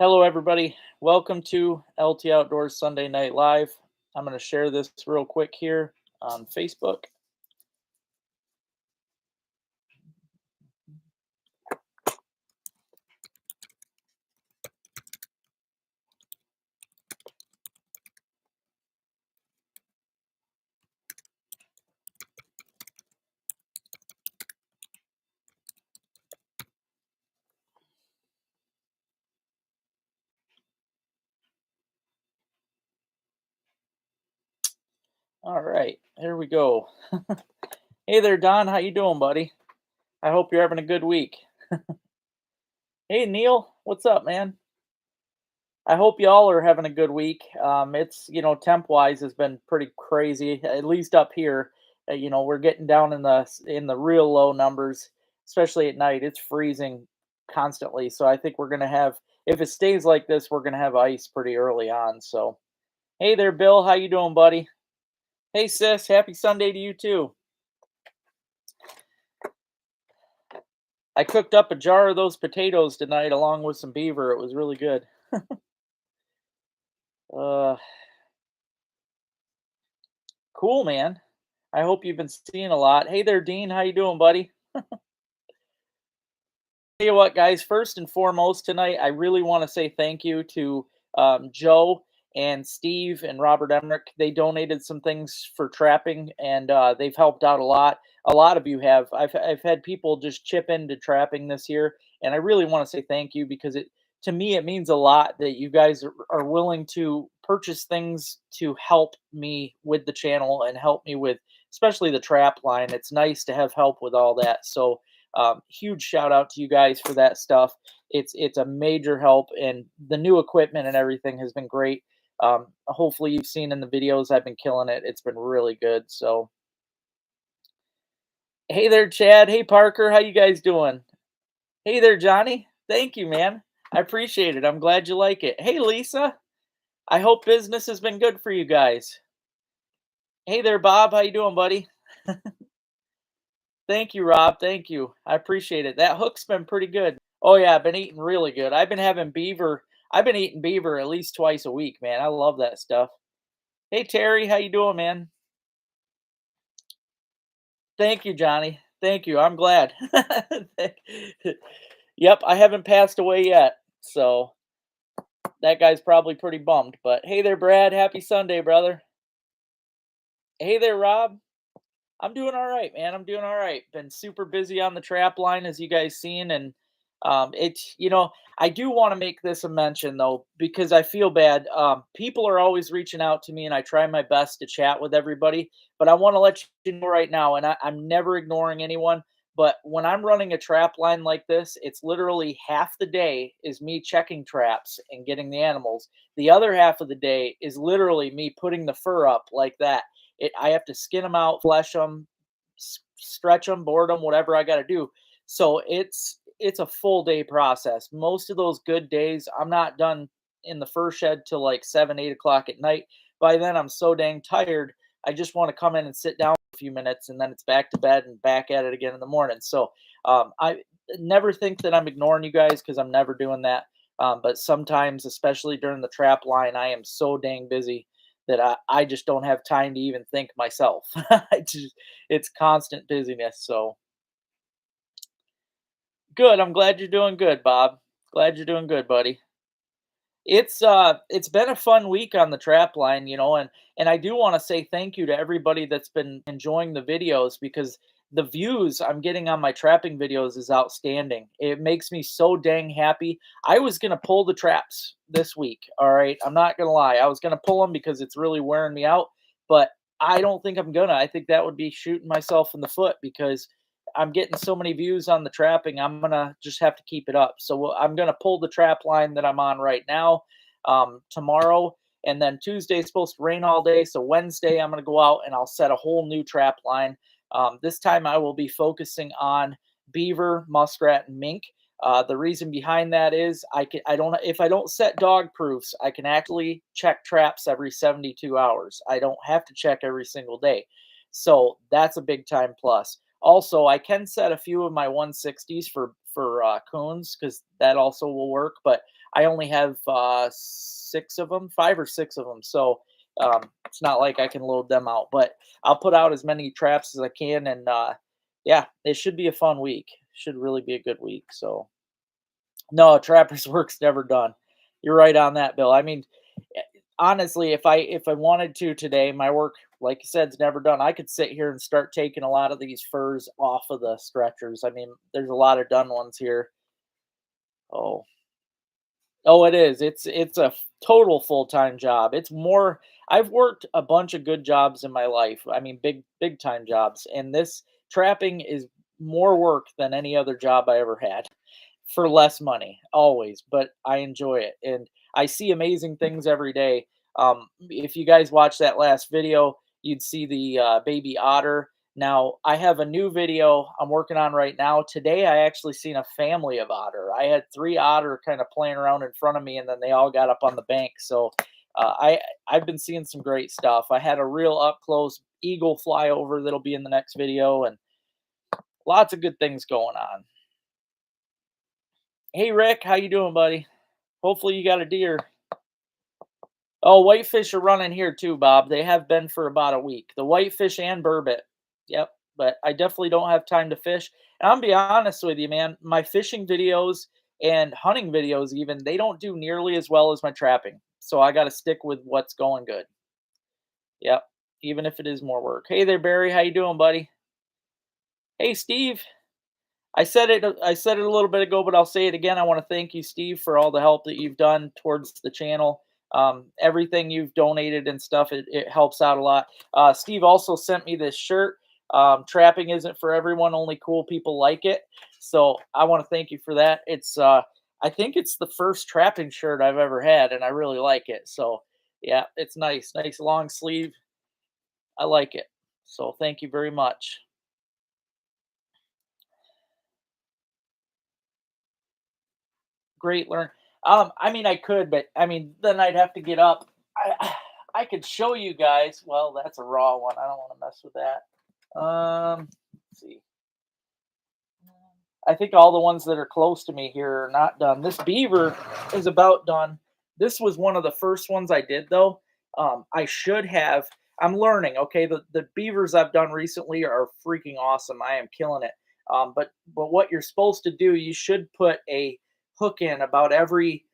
Hello, everybody. Welcome to LT Outdoors Sunday Night Live. I'm going to share this real quick here on Facebook. All right, here we go. Hey there, Don. How you doing, buddy? I hope you're having a good week. Hey, Neil. What's up, man? I hope y'all are having a good week. Temp wise has been pretty crazy, at least up here. We're getting down in the real low numbers, especially at night. It's freezing constantly. So I think we're gonna have, if it stays like this, we're gonna have ice pretty early on. So hey there, Bill. How you doing, buddy? Hey, sis. Happy Sunday to you too. I cooked up a jar of those potatoes tonight along with some beaver. It was really good. Uh, cool, man. I hope you've been seeing a lot. Hey there, Dean. How you doing, buddy? Tell you what, guys, first and foremost tonight, I really want to say thank you to Joe and Steve and Robert Emmerich. They donated some things for trapping, and they've helped out a lot. A lot of you have. I've had people just chip into trapping this year, and I really want to say thank you because to me it means a lot that you guys are willing to purchase things to help me with the channel and help me with especially the trap line. It's nice to have help with all that. So huge shout out to you guys for that stuff. It's a major help, and the new equipment and everything has been great. Hopefully, you've seen in the videos I've been killing it. It's been really good. So, hey there, Chad. Hey Parker, how you guys doing? Hey there, Johnny. Thank you, man. I appreciate it. I'm glad you like it. Hey, Lisa. I hope business has been good for you guys. Hey there, Bob. How you doing, buddy? Thank you, Rob. Thank you. I appreciate it. That hook's been pretty good. Oh yeah, I've been eating really good. I've been having beaver. I've been eating beaver at least twice a week, man. I love that stuff. Hey Terry, how you doing, man? Thank you, Johnny. Thank you. I'm glad. Yep, I haven't passed away yet, so that guy's probably pretty bummed. But hey there, Brad. Happy Sunday, brother. Hey there, Rob. I'm doing all right, man. I'm doing all right. Been super busy on the trap line, as you guys seen, and I do want to make this a mention though because I feel bad. People are always reaching out to me, and I try my best to chat with everybody. But I want to let you know right now, and I'm never ignoring anyone. But when I'm running a trap line like this, it's literally half the day is me checking traps and getting the animals. The other half of the day is literally me putting the fur up like that. I have to skin them out, flesh them, stretch them, board them, whatever I got to do. So it's a full day process. Most of those good days, I'm not done in the fur shed till like 7, 8 o'clock at night. By then, I'm so dang tired. I just want to come in and sit down for a few minutes, and then it's back to bed and back at it again in the morning. So I never think that I'm ignoring you guys because I'm never doing that. But sometimes, especially during the trap line, I am so dang busy that I just don't have time to even think myself. It's constant busyness. So good. I'm glad you're doing good, Bob. Glad you're doing good, buddy. It's been a fun week on the trap line, and I do want to say thank you to everybody that's been enjoying the videos because the views I'm getting on my trapping videos is outstanding. It makes me so dang happy. I was gonna pull the traps this week. All right, I'm not gonna lie. I was gonna pull them because it's really wearing me out, but I don't think I'm gonna. I think that would be shooting myself in the foot because I'm getting so many views on the trapping. I'm gonna just have to keep it up. So I'm gonna pull the trap line that I'm on right now tomorrow, and then Tuesday is supposed to rain all day. So Wednesday I'm gonna go out and I'll set a whole new trap line. This time I will be focusing on beaver, muskrat, and mink. The reason behind that is I don't if I don't set dog proofs, I can actually check traps every 72 hours. I don't have to check every single day. So that's a big time plus. Also, I can set a few of my 160s for coons because that also will work. But I only have 6 of them, 5 or 6 of them, so it's not like I can load them out. But I'll put out as many traps as I can, and yeah, it should be a fun week. Should really be a good week. So no, trapper's work's never done. You're right on that, Bill. I mean, eh, honestly, if I wanted to today, my work, like you said, is never done. I could sit here and start taking a lot of these furs off of the stretchers. I mean, there's a lot of done ones here. Oh, oh, it is. It's a total full-time job. It's more. I've worked a bunch of good jobs in my life. I mean, big time jobs, and this trapping is more work than any other job I ever had for less money always, but I enjoy it and I see amazing things every day. If you guys watch that last video, you'd see the baby otter. Now I have a new video I'm working on right now. Today I actually seen a family of otter. I had 3 otter kind of playing around in front of me, and then they all got up on the bank. So I've been seeing some great stuff. I had a real up close eagle fly over that'll be in the next video, and lots of good things going on. Hey Rick, how you doing, buddy? Hopefully you got a deer. Oh, whitefish are running here too, Bob. They have been for about a week. The whitefish and burbot. Yep. But I definitely don't have time to fish. And I'm be honest with you, man. My fishing videos and hunting videos, even, they don't do nearly as well as my trapping. So I got to stick with what's going good. Yep. Even if it is more work. Hey there, Barry. How you doing, buddy? Hey, Steve. I said it a little bit ago, but I'll say it again. I want to thank you, Steve, for all the help that you've done towards the channel. Everything you've donated and stuff, it helps out a lot. Steve also sent me this shirt. Trapping isn't for everyone; only cool people like it. So I want to thank you for that. I think it's the first trapping shirt I've ever had, and I really like it. So yeah, it's nice long sleeve. I like it. So thank you very much. Great learn. I mean, I could, but I mean, then I'd have to get up. I could show you guys. Well, that's a raw one. I don't want to mess with that. Let's see. I think all the ones that are close to me here are not done. This beaver is about done. This was one of the first ones I did, though. I should have. I'm learning. Okay, the beavers I've done recently are freaking awesome. I am killing it. But what you're supposed to do, you should put a hook in about every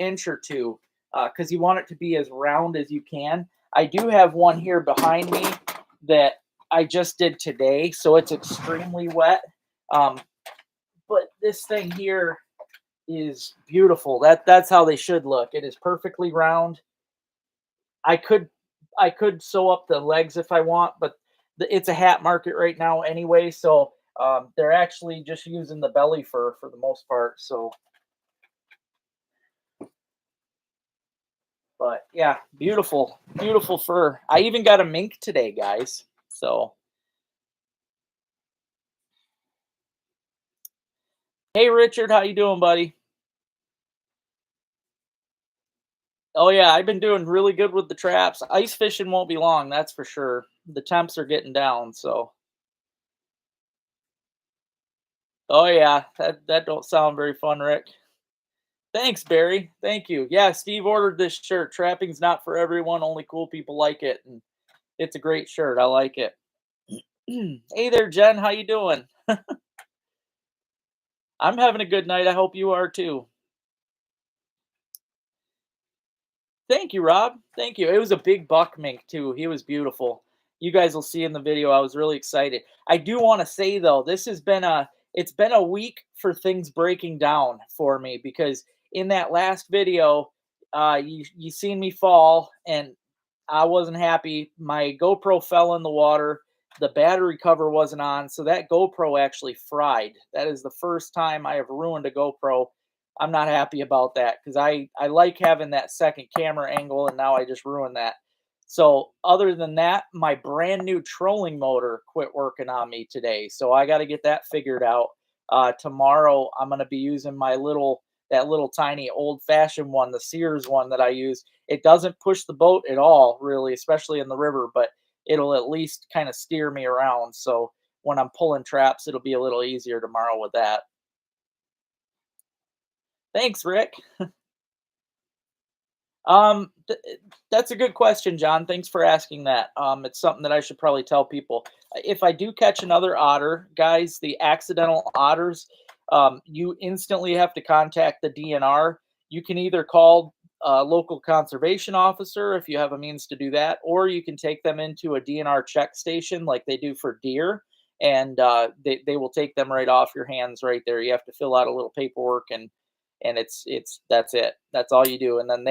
inch or two, because you want it to be as round as you can. I do have one here behind me that I just did today, so it's extremely wet. Um, but this thing here is beautiful. That's how they should look. It is perfectly round. I could I could sew up the legs if I want, but it's a hat market right now anyway, so they're actually just using the belly fur for the most part. So, but yeah, beautiful fur. I even got a mink today, guys. So, hey Richard, how you doing, buddy? Oh yeah, I've been doing really good with the traps. Ice fishing won't be long, that's for sure. The temps are getting down, so. Oh yeah, that don't sound very fun, Rick. Thanks, Barry. Thank you. Yeah, Steve ordered this shirt. Trapping's not for everyone, only cool people like it, and it's a great shirt. I like it. Hey there, Jen. How you doing? I'm having a good night. I hope you are too. Thank you, Rob. Thank you. It was a big buck mink too. He was beautiful. You guys will see in the video. I was really excited. I do want to say though, it's been a week for things breaking down for me, because in that last video, you seen me fall and I wasn't happy. My GoPro fell in the water. The battery cover wasn't on, so that GoPro actually fried. That is the first time I have ruined a GoPro. I'm not happy about that because I like having that second camera angle, and now I just ruined that. So other than that, my brand new trolling motor quit working on me today, so I got to get that figured out. Tomorrow I'm going to be using my little tiny old fashioned one, the Sears one that I use. It doesn't push the boat at all, really, especially in the river, but it'll at least kind of steer me around. So when I'm pulling traps, it'll be a little easier tomorrow with that. Thanks, Rick. That's a good question, John. Thanks for asking that. It's something that I should probably tell people. If I do catch another otter, guys, the accidental otters, you instantly have to contact the DNR. You can either call a local conservation officer if you have a means to do that, or you can take them into a DNR check station like they do for deer, and they will take them right off your hands right there. You have to fill out a little paperwork, and it's that's it. That's all you do, and then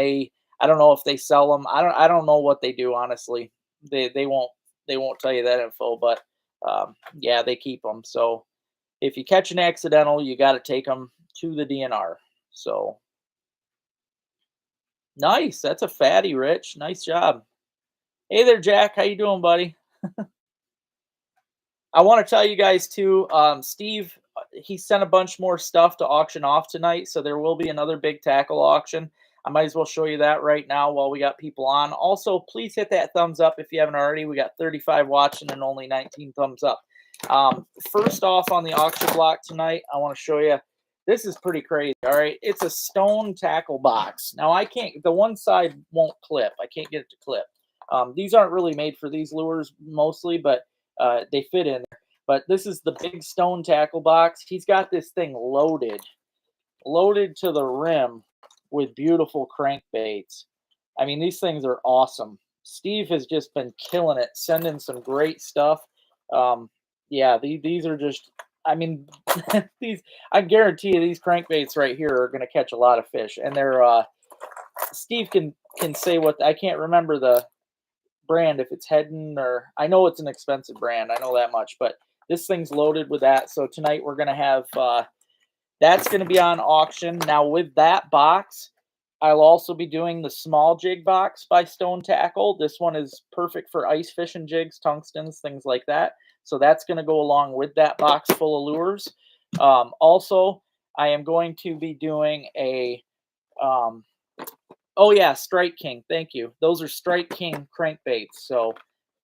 I don't know if they sell them. I don't know what they do, honestly. They won't tell you that info, but yeah, they keep them. So if you catch an accidental, you got to take them to the DNR. So nice. That's a fatty, Rich. Nice job. Hey there, Jack. How you doing, buddy? I want to tell you guys too. Steve, he sent a bunch more stuff to auction off tonight, so there will be another big tackle auction. I might as well show you that right now while we got people on. Also, please hit that thumbs up if you haven't already. We got 35 watching and only 19 thumbs up. First off, on the auction block tonight, I want to show you. This is pretty crazy. All right, it's a stone tackle box. Now I can't. The one side won't clip. I can't get it to clip. These aren't really made for these lures mostly, but they fit in there. But this is the big stone tackle box. He's got this thing loaded to the rim with beautiful crankbaits. I mean, these things are awesome. Steve has just been killing it, sending some great stuff. Yeah, these are just, I mean, these, I guarantee you these crankbaits right here are going to catch a lot of fish. And they're, Steve can say what, I can't remember the brand, if it's Hedden, or I know it's an expensive brand. I know that much, but this thing's loaded with that. So tonight we're going to have, that's going to be on auction. Now with that box, I'll also be doing the small jig box by Stone Tackle. This one is perfect for ice fishing jigs, tungstens, things like that. So that's going to go along with that box full of lures. Also, I am going to be doing a, oh yeah, Strike King. Thank you. Those are Strike King crankbaits. So,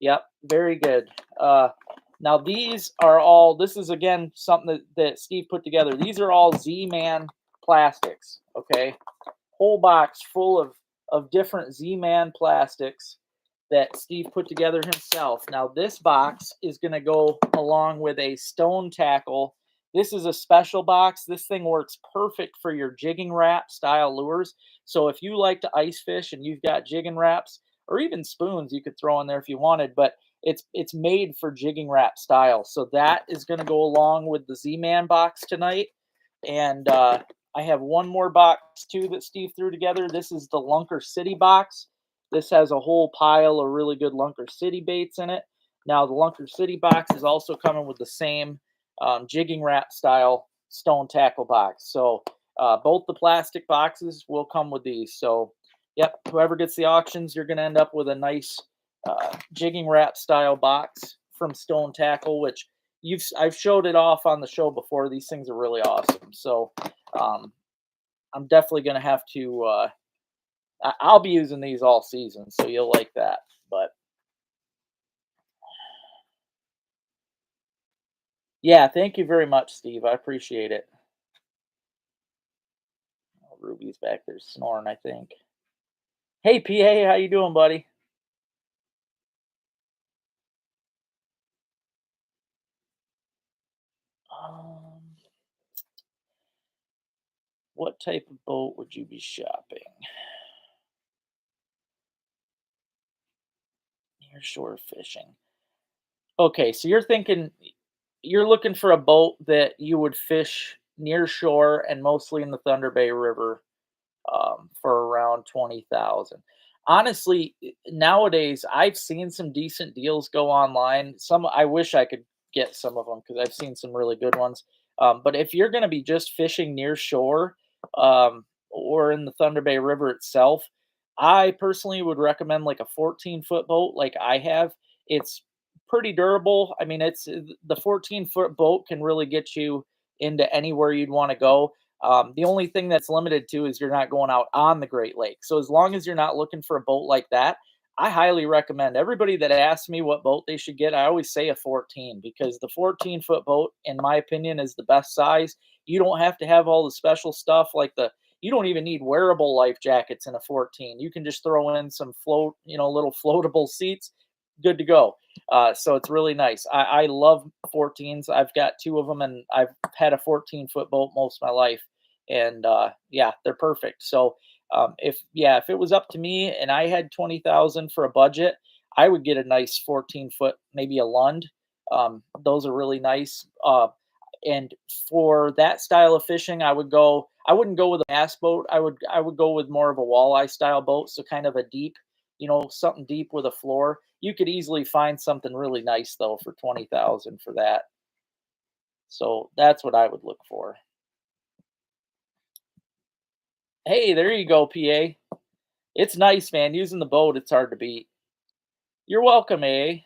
yep, very good. Now these are all. This is again something that Steve put together. These are all Z-Man plastics. Okay, whole box full of different Z-Man plastics that Steve put together himself. Now this box is going to go along with a Stone Tackle. This is a special box. This thing works perfect for your jigging wrap style lures. So if you like to ice fish and you've got jigging wraps or even spoons, you could throw in there if you wanted, but it's made for jigging wrap style. So that is going to go along with the Z-Man box tonight. And I have one more box too that Steve threw together. This is the Lunker City box. This has a whole pile of really good Lunker City baits in it. Now the Lunker City box is also coming with the same jigging wrap style stone tackle box. So both the plastic boxes will come with these. So yep, whoever gets the auctions, you're going to end up with a nice jigging wrap style box from Stone Tackle, which I've showed it off on the show before. These things are really awesome. So I'm definitely going to have to, I'll be using these all season. So you'll like that. But yeah, thank you very much, Steve. I appreciate it. Oh, Ruby's back there snoring, I think. Hey, PA, how you doing, buddy? Um, what type of boat would you be shopping? Near shore fishing. Okay, so you're looking for a boat that you would fish near shore and mostly in the Thunder Bay River for around 20,000. Honestly, nowadays I've seen some decent deals go online. Some I wish I could get some of them because I've seen some really good ones. But if you're going to be just fishing near shore or in the Thunder Bay River itself, I personally would recommend like a 14-foot boat, like I have. It's pretty durable. I mean, it's the 14-foot boat can really get you into anywhere you'd want to go. The only thing that's limited to is you're not going out on the Great Lakes. So as long as you're not looking for a boat like that, I highly recommend everybody that asks me what boat they should get. I always say a 14 because the 14-foot boat, in my opinion, is the best size. You don't have to have all the special stuff like you don't even need wearable life jackets in a 14. You can just throw in some little floatable seats, good to go. So it's really nice. I love 14s. I've got two of them, and I've had a 14-foot boat most of my life, and yeah, they're perfect. So if it was up to me and I had 20,000 for a budget, I would get a nice 14-foot, maybe a Lund. Those are really nice. And for that style of fishing, I wouldn't go with a bass boat. I would go with more of a walleye style boat, so kind of a deep, something deep with a floor. You could easily find something really nice though for 20,000 for that. So that's what I would look for. Hey, there you go, PA. It's nice, man. Using the boat, it's hard to beat. You're welcome, A.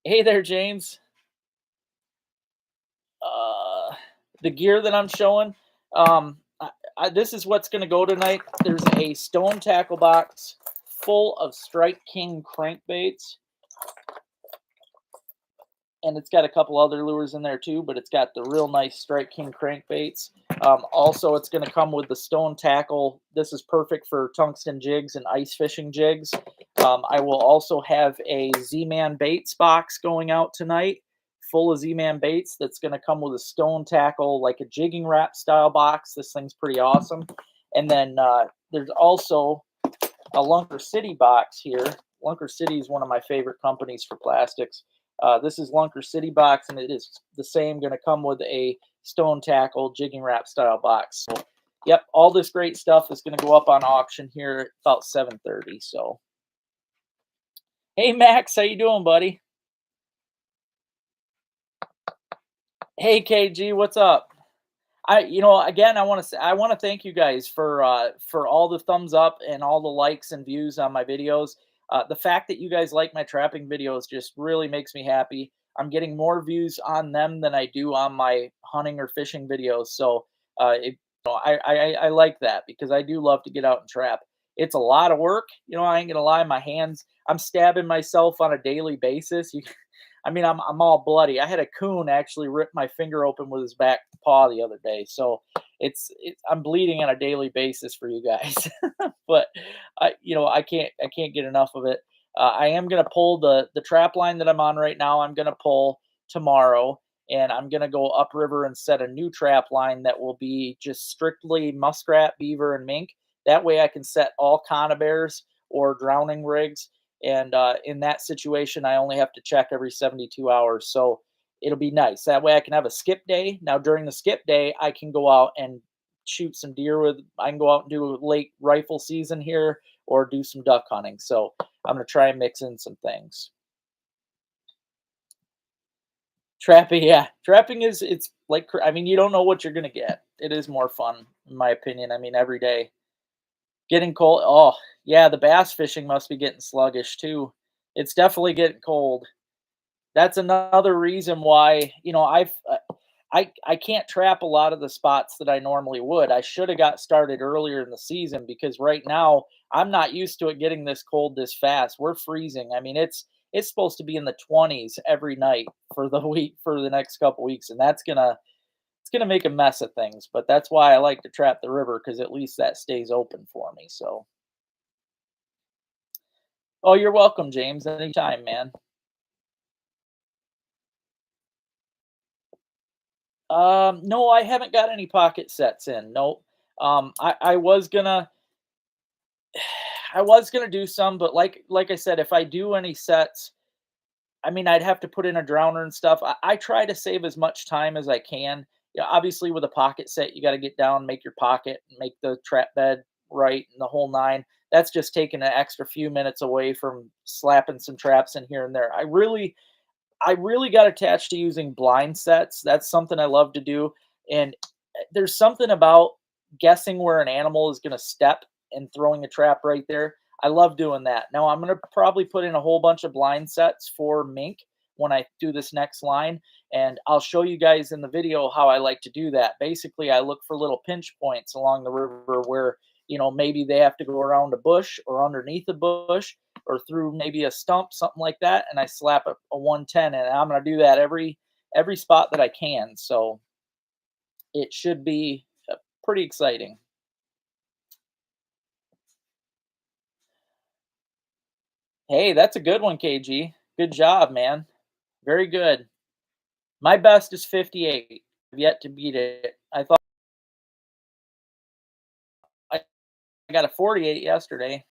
Hey there, James. Uh, the gear that I'm showing, this is what's going to go tonight. There's a stone tackle box full of Strike King crankbaits, and it's got a couple other lures in there too, but it's got the real nice Strike King crankbaits. Also, it's going to come with the stone tackle. This is perfect for tungsten jigs and ice fishing jigs. I will also have a Z-Man baits box going out tonight, full of Z-Man baits. That's going to come with a stone tackle, like a jigging wrap style box. This thing's pretty awesome. And then there's also a Lunker City box here. Lunker City is one of my favorite companies for plastics. This is Lunker City box, and it is the same, going to come with a stone tackle jigging wrap style box. So, yep, all this great stuff is going to go up on auction here at about 7:30. So, hey Max, how you doing, buddy? Hey KG, what's up? Again, I want to thank you guys for all the thumbs up and all the likes and views on my videos. The fact that you guys like my trapping videos just really makes me happy. I'm getting more views on them than I do on my hunting or fishing videos. So I like that because I do love to get out and trap. It's a lot of work. I ain't gonna lie, my hands. I'm stabbing myself on a daily basis. I'm all bloody. I had a coon actually rip my finger open with his back paw the other day. So I'm bleeding on a daily basis for you guys. But I can't get enough of it. I am gonna pull the trap line that I'm on right now. I'm gonna pull tomorrow, and I'm gonna go upriver and set a new trap line that will be just strictly muskrat, beaver, and mink. That way, I can set all conibears or drowning rigs. And in that situation, I only have to check every 72 hours. So it'll be nice. That way I can have a skip day. Now, during the skip day, I can go out and shoot some deer I can go out and do a late rifle season here or do some duck hunting. So I'm going to try and mix in some things. Trapping, yeah. Trapping it's like, you don't know what you're going to get. It is more fun, in my opinion. Every day. Getting cold. Oh, yeah, the bass fishing must be getting sluggish too. It's definitely getting cold. That's another reason why, I can't trap a lot of the spots that I normally would. I should have got started earlier in the season because right now I'm not used to it getting this cold this fast. We're freezing. It's supposed to be in the 20s every night for the week for the next couple weeks, and it's gonna make a mess of things. But that's why I like to trap the river because at least that stays open for me. So, oh, you're welcome, James. Anytime, man. No, I haven't got any pocket sets in. Nope. I was gonna I was gonna do some, but like I said, if I do any sets, I'd have to put in a drowner and stuff. I try to save as much time as I can. Yeah, obviously with a pocket set, you got to get down, make your pocket, make the trap bed right, and the whole nine. That's just taking an extra few minutes away from slapping some traps in here and there. I really got attached to using blind sets. That's something I love to do. And there's something about guessing where an animal is going to step and throwing a trap right there. I love doing that. Now, I'm going to probably put in a whole bunch of blind sets for mink when I do this next line. And I'll show you guys in the video how I like to do that. Basically, I look for little pinch points along the river where maybe they have to go around a bush or underneath a bush or through maybe a stump, something like that, and I slap a 110, and I'm gonna do that every spot that I can. So it should be pretty exciting. Hey, that's a good one, KG. Good job, man. Very good. My best is 58. I've yet to beat it. I thought I got a 48 yesterday.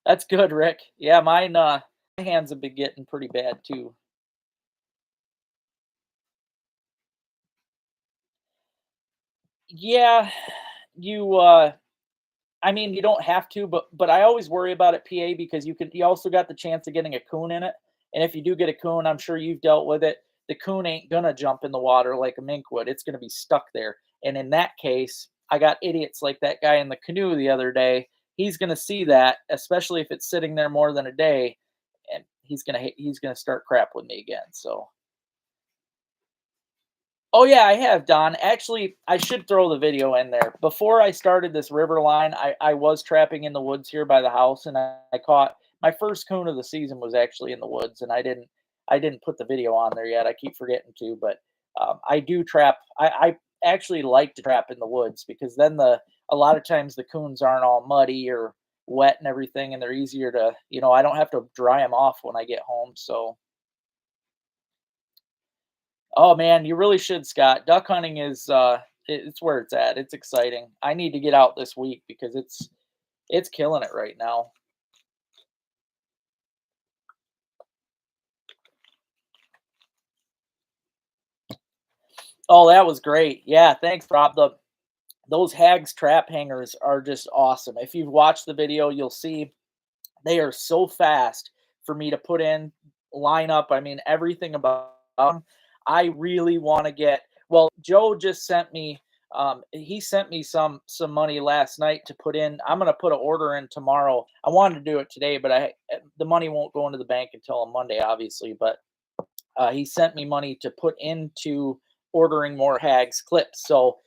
That's good, Rick. Yeah, my hands have been getting pretty bad too. Yeah, you I mean, you don't have to, but I always worry about it, PA, because you also got the chance of getting a coon in it. And if you do get a coon, I'm sure you've dealt with it. The coon ain't gonna jump in the water like a mink would. It's gonna be stuck there. And in that case, I got idiots like that guy in the canoe the other day. He's gonna see that, especially if it's sitting there more than a day, and he's gonna start crap with me again. So oh yeah, I have, Don. Actually, I should throw the video in there. Before I started this river line, I was trapping in the woods here by the house, and I caught my first coon of the season was actually in the woods, and I didn't put the video on there yet. I keep forgetting to, but I do trap. I actually like to trap in the woods because then a lot of times the coons aren't all muddy or wet and everything, and they're easier to I don't have to dry them off when I get home. So oh man, you really should, Scott. Duck hunting is it's where it's at. It's exciting. I need to get out this week because it's killing it right now. Oh, that was great. Yeah, thanks, Rob. Those Hags trap hangers are just awesome. If you've watched the video, you'll see they are so fast for me to put in, line up. I mean, everything about them. I really want to get. Well, Joe just sent me. He sent me some money last night to put in. I'm gonna put an order in tomorrow. I wanted to do it today, but the money won't go into the bank until on Monday, obviously. But he sent me money to put into ordering more Hags clips. So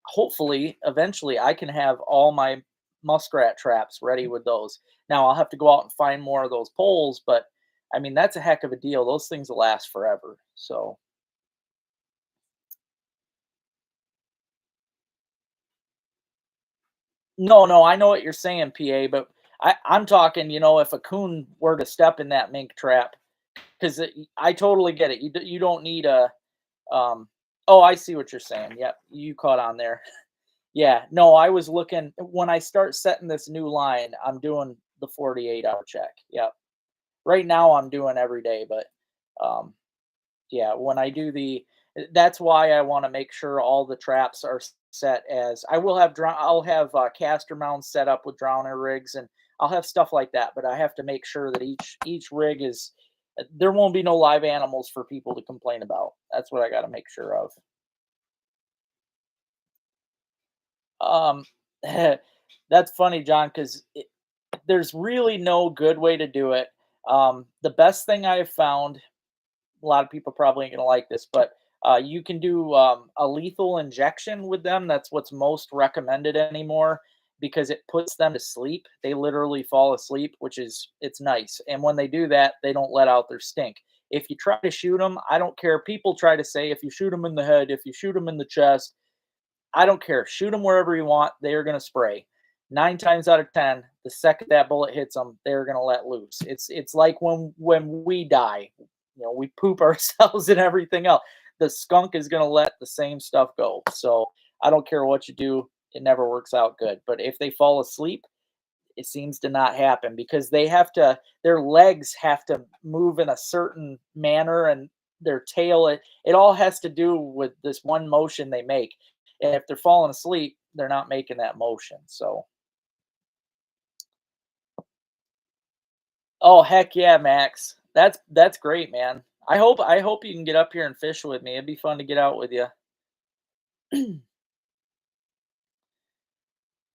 hopefully eventually I can have all my muskrat traps ready with those. Now I'll have to go out and find more of those poles, but I mean that's a heck of a deal. Those things will last forever. So no, no, I know what you're saying, PA, but I'm talking, if a coon were to step in that mink trap, because I totally get it. You don't need a oh, I see what you're saying. Yep, you caught on there. Yeah, no, I was looking when I start setting this new line, I'm doing the 48-hour check. Yep. Right now I'm doing every day, but um yeah, when I do that's why I want to make sure all the traps are set as I will have I'll have caster mounts set up with drowner rigs and I'll have stuff like that, but I have to make sure that each rig is there won't be no live animals for people to complain about. That's what I got to make sure of. Um that's funny, John, because there's really no good way to do it. The best thing I have found, a lot of people probably ain't gonna like this, but you can do a lethal injection with them. That's what's most recommended anymore because it puts them to sleep. They literally fall asleep, which is it's nice. And when they do that, they don't let out their stink. If you try to shoot them, I don't care. People try to say if you shoot them in the head, if you shoot them in the chest, I don't care. Shoot them wherever you want. They are going to spray. 9 times out of 10, the second that bullet hits them, they're going to let loose. It's like when we die, we poop ourselves and everything else. The skunk is going to let the same stuff go. So I don't care what you do, it never works out good. But if they fall asleep, it seems to not happen because their legs have to move in a certain manner and their tail it all has to do with this one motion they make, and if they're falling asleep they're not making that motion. So oh heck yeah, Max, that's great, man. I hope you can get up here and fish with me. It'd be fun to get out with you.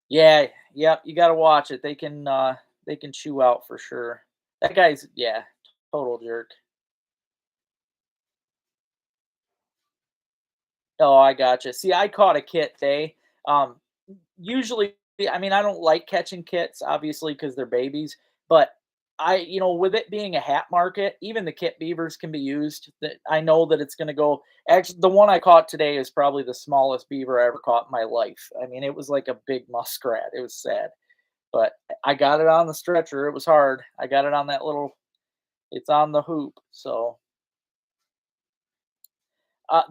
Yeah, yep, you got to watch it. They can chew out for sure. That guy's yeah, total jerk. Oh, I gotcha. See, I caught a kit today. Um, Usually, I mean, I don't like catching kits, obviously, because they're babies, but with it being a hat market, even the kit beavers can be used. That I know that it's going to go. Actually, the one I caught today is probably the smallest beaver I ever caught in my life. I mean, it was like a big muskrat. It was sad, but I got it on the stretcher. It was hard. I got it on that little. It's on the hoop. So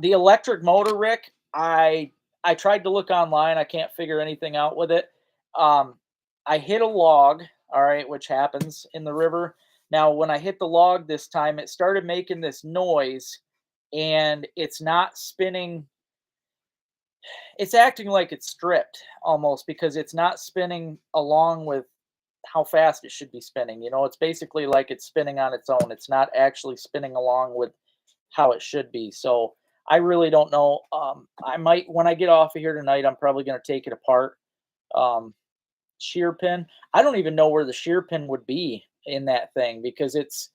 the electric motor, Rick. I tried to look online. I can't figure anything out with it. Um, I hit a log, all right, which happens in the river. Now, when I hit the log this time, it started making this noise, and it's not spinning. It's acting like it's stripped almost because it's not spinning along with how fast it should be spinning. It's basically like it's spinning on its own. It's not actually spinning along with how it should be. So I really don't know. I might, when I get off of here tonight, I'm probably going to take it apart. Um, Shear pin. I don't even know where the shear pin would be in that thing because it's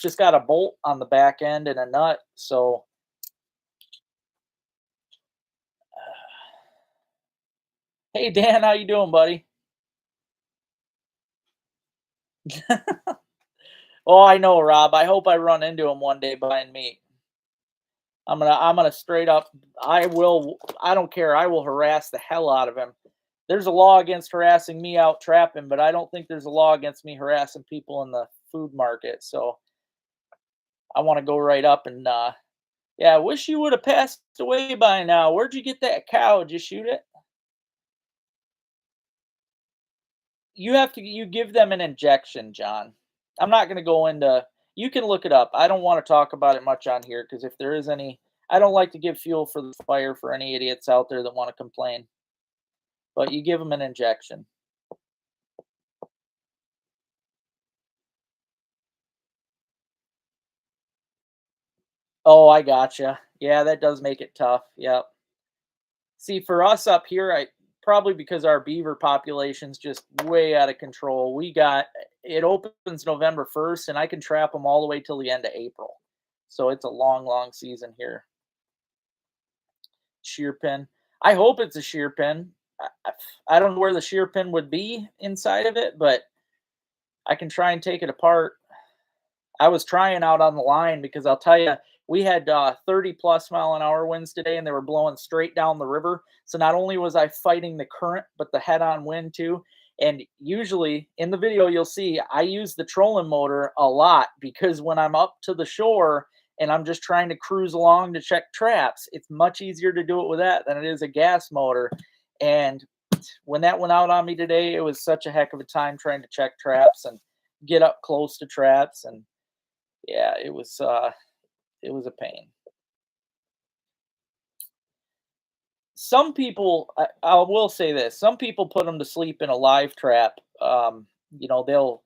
just got a bolt on the back end and a nut. So, hey Dan, how you doing, buddy? Oh, I know, Rob. I hope I run into him one day buying meat. I'm gonna straight up. I will. I don't care. I will harass the hell out of him. There's a law against harassing me out trapping, but I don't think there's a law against me harassing people in the food market. So I want to go right up and yeah. I wish you would have passed away by now. Where'd you get that cow? Did you shoot it? You give them an injection, John. I'm not gonna go into. You can look it up. I don't want to talk about it much on here because if there is any, I don't like to give fuel for the fire for any idiots out there that want to complain. But you give them an injection. Oh, I gotcha. Yeah, that does make it tough. Yep. See, for us up here, I probably because our beaver population's just way out of control. It opens November 1st, and I can trap them all the way till the end of April. So it's a long, long season here. Shear pin. I hope it's a shear pin. I don't know where the shear pin would be inside of it, but I can try and take it apart. I was trying out on the line because I'll tell you, we had 30 plus mile an hour winds today and they were blowing straight down the river. So not only was I fighting the current, but the head on wind too. And usually in the video, you'll see I use the trolling motor a lot because when I'm up to the shore and I'm just trying to cruise along to check traps, it's much easier to do it with that than it is a gas motor. And when that went out on me today, it was such a heck of a time trying to check traps and get up close to traps. And yeah, it was a pain. Some people, I will say this: some people put them to sleep in a live trap. They'll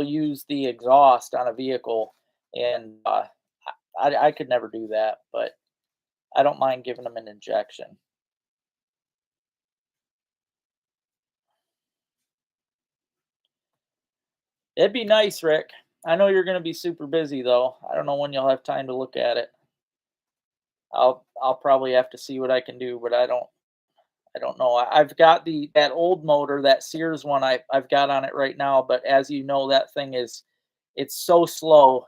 use the exhaust on a vehicle, and I could never do that, but I don't mind giving them an injection. It'd be nice, Rick. I know you're going to be super busy though. I don't know when you'll have time to look at it. I'll probably have to see what I can do, but I don't know. I've got that old motor, that Sears one. I've got on it right now, but as you know, that thing it's so slow,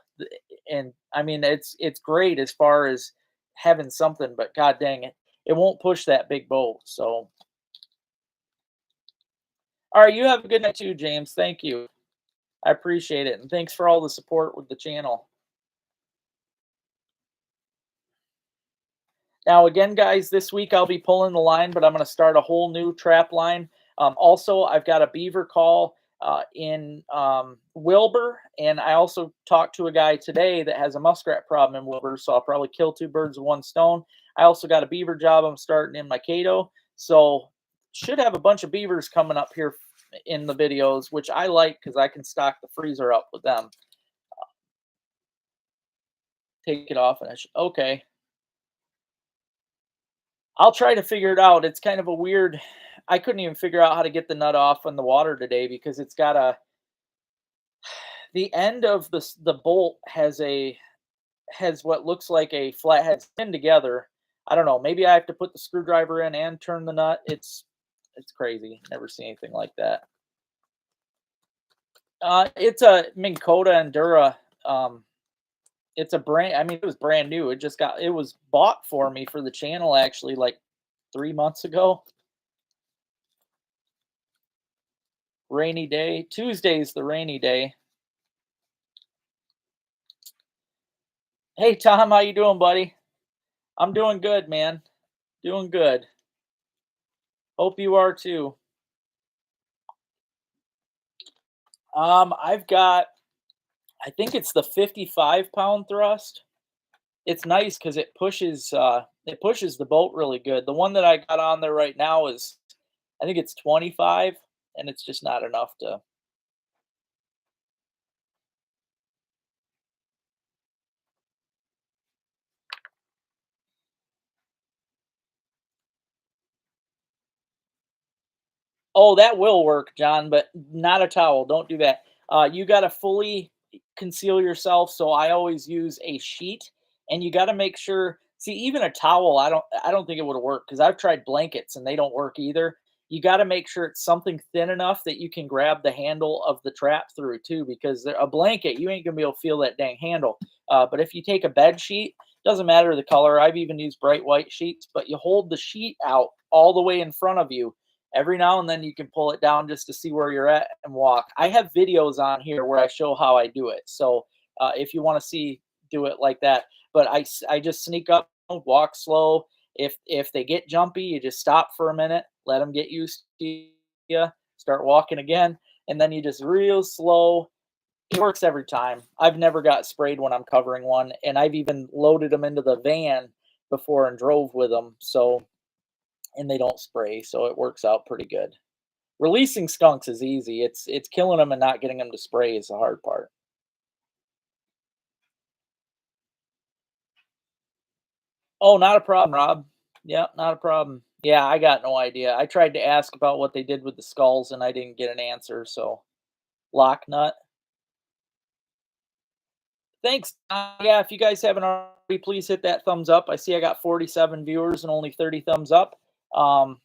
and I mean it's great as far as having something, but god dang it, it won't push that big boat. So, all right, you have a good night too, James. Thank you. I appreciate it, and thanks for all the support with the channel. Now, again, guys, this week I'll be pulling the line, but I'm going to start a whole new trap line. Also, I've got a beaver call in Wilbur, and I also talked to a guy today that has a muskrat problem in Wilbur, so I'll probably kill two birds with one stone. I also got a beaver job I'm starting in Mankato, so should have a bunch of beavers coming up here in the videos, which I like because I can stock the freezer up with them. Take it off, and okay. I'll try to figure it out. It's kind of a weird. I couldn't even figure out how to get the nut off in the water today because it's got the end of the bolt has what looks like a flathead pinned together. I don't know. Maybe I have to put the screwdriver in and turn the nut. It's crazy. Never seen anything like that. It's a Minn Kota Endura. Um, it's a brand. I mean, it was brand new. It was bought for me for the channel actually like 3 months ago. Rainy day. Tuesday's the rainy day. Hey Tom, how you doing, buddy? I'm doing good, man. Doing good. Hope you are too. I've got. I think it's the 55-pound thrust. It's nice because it pushes the boat really good. The one that I got on there right now is, I think it's 25, and it's just not enough to. Oh, that will work, John, but not a towel. Don't do that. You got to fully conceal yourself. So I always use a sheet, and you got to make sure. See, even a towel, I don't think it would work because I've tried blankets and they don't work either. You got to make sure it's something thin enough that you can grab the handle of the trap through too, because a blanket you ain't gonna be able to feel that dang handle. But if you take a bed sheet, doesn't matter the color. I've even used bright white sheets, but you hold the sheet out all the way in front of you. Every now and then you can pull it down just to see where you're at and walk. I have videos on here where I show how I do it. So if you want to see, do it like that. But I just sneak up, walk slow. If they get jumpy, you just stop for a minute, let them get used to you, start walking again, and then you just real slow. It works every time. I've never got sprayed when I'm covering one, and I've even loaded them into the van before and drove with them. So and they don't spray, so it works out pretty good. Releasing skunks is easy. It's killing them and not getting them to spray is the hard part. Oh, not a problem, Rob. Yeah, not a problem. Yeah, I got no idea. I tried to ask about what they did with the skulls and I didn't get an answer. So, lock nut. Thanks. Yeah, if you guys haven't already, please hit that thumbs up. I see I got 47 viewers and only 30 thumbs up. Um,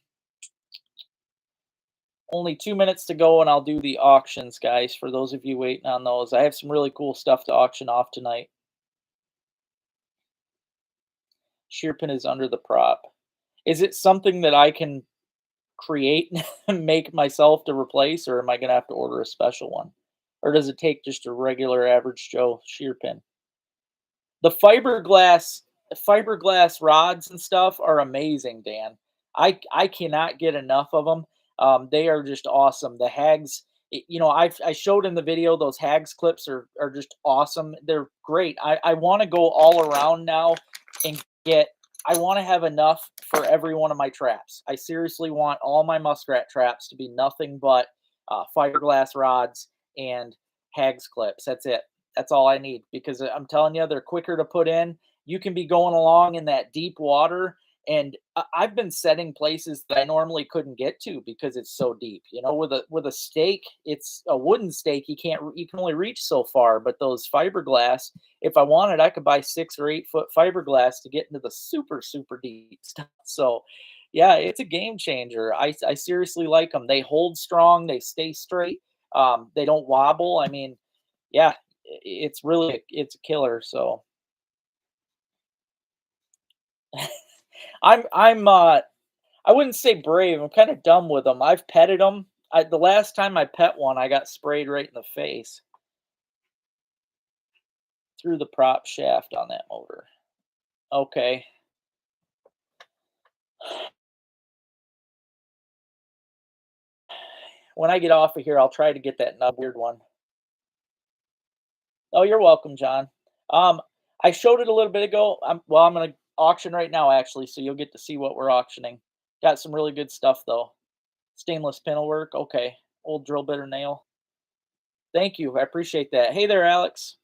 Only 2 minutes to go, and I'll do the auctions, guys. For those of you waiting on those, I have some really cool stuff to auction off tonight. Shear pin is under the prop. Is it something that I can create and make myself to replace, or am I gonna have to order a special one? Or does it take just a regular average Joe shear pin? The fiberglass rods and stuff are amazing, Dan. I cannot get enough of them. They are just awesome. The hags, I showed in the video those hags clips are just awesome. They're great. I want to go all around now and get. I want to have enough for every one of my traps. I seriously want all my muskrat traps to be nothing but fiberglass rods and hags clips. That's it. That's all I need because I'm telling you, they're quicker to put in. You can be going along in that deep water, and I've been setting places that I normally couldn't get to because it's so deep. With a stake, it's a wooden stake. You can only reach so far. But those fiberglass, if I wanted, I could buy 6 or 8 foot fiberglass to get into the super super deep stuff. So, yeah, it's a game changer. I seriously like them. They hold strong. They stay straight. They don't wobble. I mean, yeah, it's a killer. So I'm I wouldn't say brave. I'm kind of dumb with them. I've petted them. The last time I pet one, I got sprayed right in the face through the prop shaft on that motor. Okay. When I get off of here, I'll try to get that nub weird one. Oh, you're welcome, John. Um, I showed it a little bit ago. I'm gonna auction right now, actually, so you'll get to see what we're auctioning. Got some really good stuff though. Stainless panel work. Okay. Old drill bit or nail. Thank you. I appreciate that. Hey there, Alex.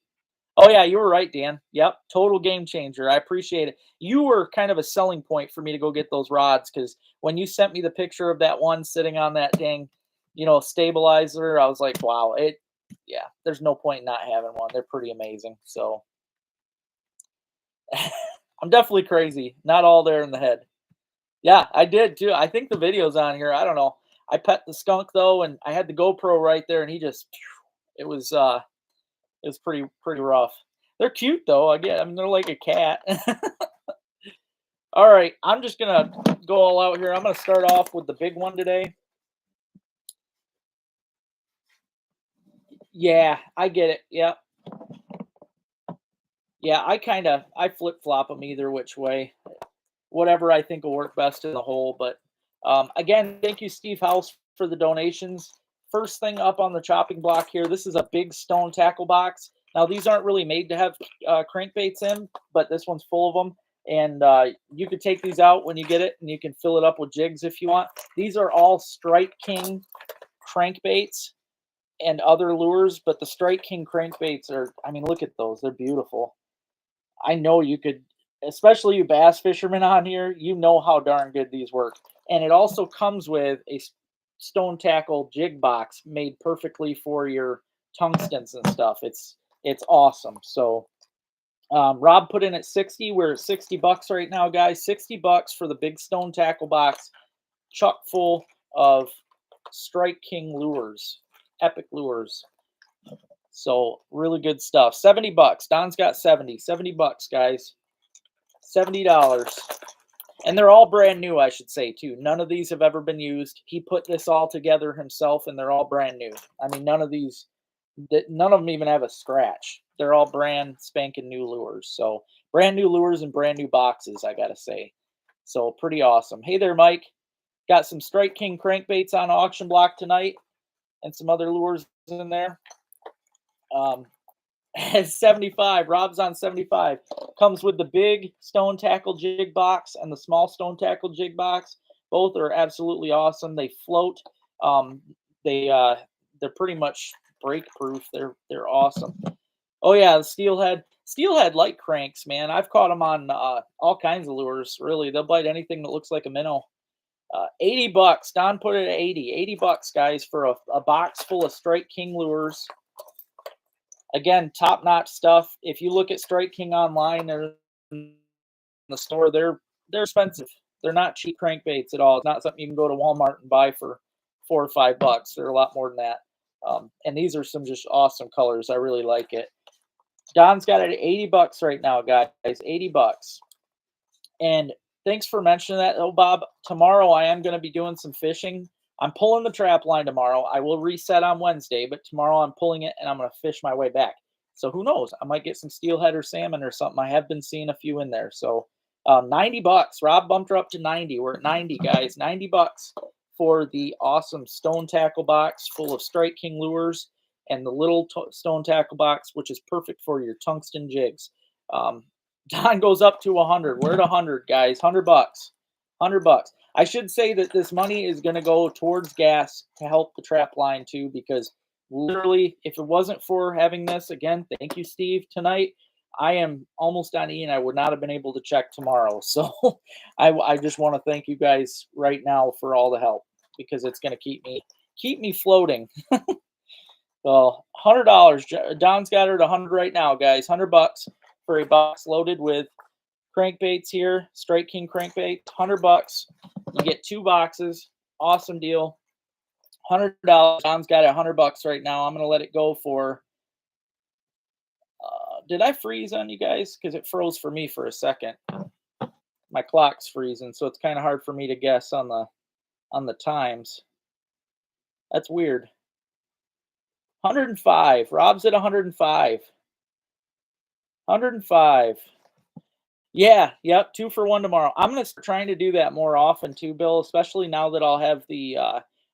Oh yeah, you were right, Dan. Yep, total game changer. I appreciate it. You were kind of a selling point for me to go get those rods because when you sent me the picture of that one sitting on that dang, stabilizer, I was like, wow, yeah, there's no point in not having one. They're pretty amazing. So I'm definitely crazy. Not all there in the head. Yeah, I did too. I think the video's on here. I don't know. I pet the skunk though, and I had the GoPro right there, and he just it was pretty rough. They're cute though. Again, I mean they're like a cat. All right, I'm just gonna go all out here. I'm gonna start off with the big one today. Yeah, I get it. Yeah, yeah. I flip flop them either which way. Whatever I think will work best in the hole. But again, thank you, Steve House, for the donations. First thing up on the chopping block here, this is a big stone tackle box. Now, these aren't really made to have crankbaits in, but this one's full of them. And you could take these out when you get it, and you can fill it up with jigs if you want. These are all Strike King crankbaits and other lures, but the Strike King crankbaits are, I mean, look at those. They're beautiful. I know you could, especially you bass fishermen on here, you know how darn good these work. And it also comes with a stone tackle jig box made perfectly for your tungstens and stuff. It's awesome. So Rob put in at 60. We're at $60 right now, guys. $60 for the big stone tackle box, chock full of Strike King lures, epic lures. So really good stuff. $70. Don's got 70. $70, guys. $70. And they're all brand new, I should say, too. None of these have ever been used. He put this all together himself, and they're all brand new. I mean, none of them even have a scratch. They're all brand spanking new lures. So brand new lures and brand new boxes, I got to say. So pretty awesome. Hey there, Mike. Got some Strike King crankbaits on auction block tonight and some other lures in there. 75. Rob's on 75. Comes with the big stone tackle jig box and the small stone tackle jig box. Both are absolutely awesome. They float. Um, they're pretty much break proof. They're awesome. Oh yeah, the steelhead like cranks, man. I've caught them on all kinds of lures. Really, they'll bite anything that looks like a minnow. $80. Don put it at 80. $80, guys, for a box full of Strike King lures. Again, top-notch stuff. If you look at Strike King online, they're in the store. They're expensive. They're not cheap crankbaits at all. It's not something you can go to Walmart and buy for $4 or $5. They're a lot more than that. And these are some just awesome colors. I really like it. Don's got it at $80 right now, guys. $80. And thanks for mentioning that. Oh, Bob, tomorrow I am going to be doing some fishing. I'm pulling the trap line tomorrow. I will reset on Wednesday, but tomorrow I'm pulling it and I'm going to fish my way back. So who knows? I might get some steelhead or salmon or something. I have been seeing a few in there. So $90. Rob bumped her up to 90. We're at 90, guys. $90 for the awesome stone tackle box full of Strike King lures and the little stone tackle box, which is perfect for your tungsten jigs. Don goes up to 100. We're at 100, guys. $100. $100. I should say that this money is going to go towards gas to help the trap line too, because literally, if it wasn't for having this, again, thank you, Steve, tonight, I am almost on E and I would not have been able to check tomorrow. So I just want to thank you guys right now for all the help, because it's going to keep me floating. Well, $100. Don's got her at 100 right now, guys. $100 for a box loaded with crankbaits here. Strike King crankbait, $100. You get 2 boxes. Awesome deal. $100. Don's got it $100 right now. I'm gonna let it go for. Did I freeze on you guys? Because it froze for me for a second. My clock's freezing, so it's kind of hard for me to guess on the times. That's weird. 105. Rob's at 105. 105. Yeah, yep, 2 for 1 tomorrow. I'm gonna start trying to do that more often too, Bill, especially now that I'll have the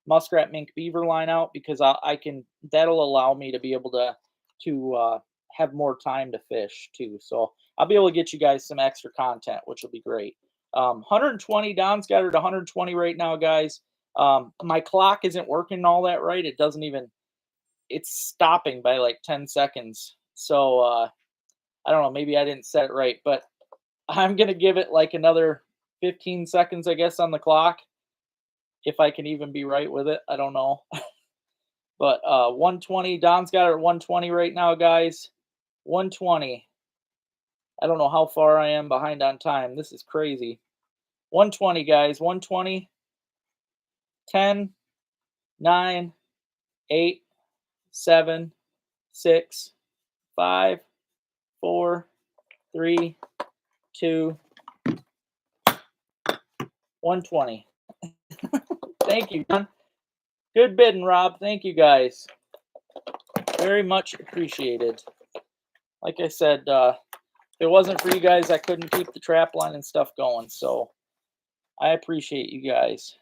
muskrat mink beaver line out, because I can, that'll allow me to be able to have more time to fish too. So I'll be able to get you guys some extra content, which will be great. 120. Don's got her at 120 right now, guys. My clock isn't working all that right. It doesn't even. It's stopping by like 10 seconds. So I don't know. Maybe I didn't set it right, but I'm going to give it like another 15 seconds, I guess, on the clock, if I can even be right with it. I don't know. But 120. Don's got her at 120 right now, guys. 120. I don't know how far I am behind on time. This is crazy. 120, guys. 120, 10, 9, 8, 7, 6, 5, 4, 3, 2, 120. Thank you, John. Good bidding, Rob. Thank you, guys. Very much appreciated. Like I said, if it wasn't for you guys, I couldn't keep the trap line and stuff going. So I appreciate you guys.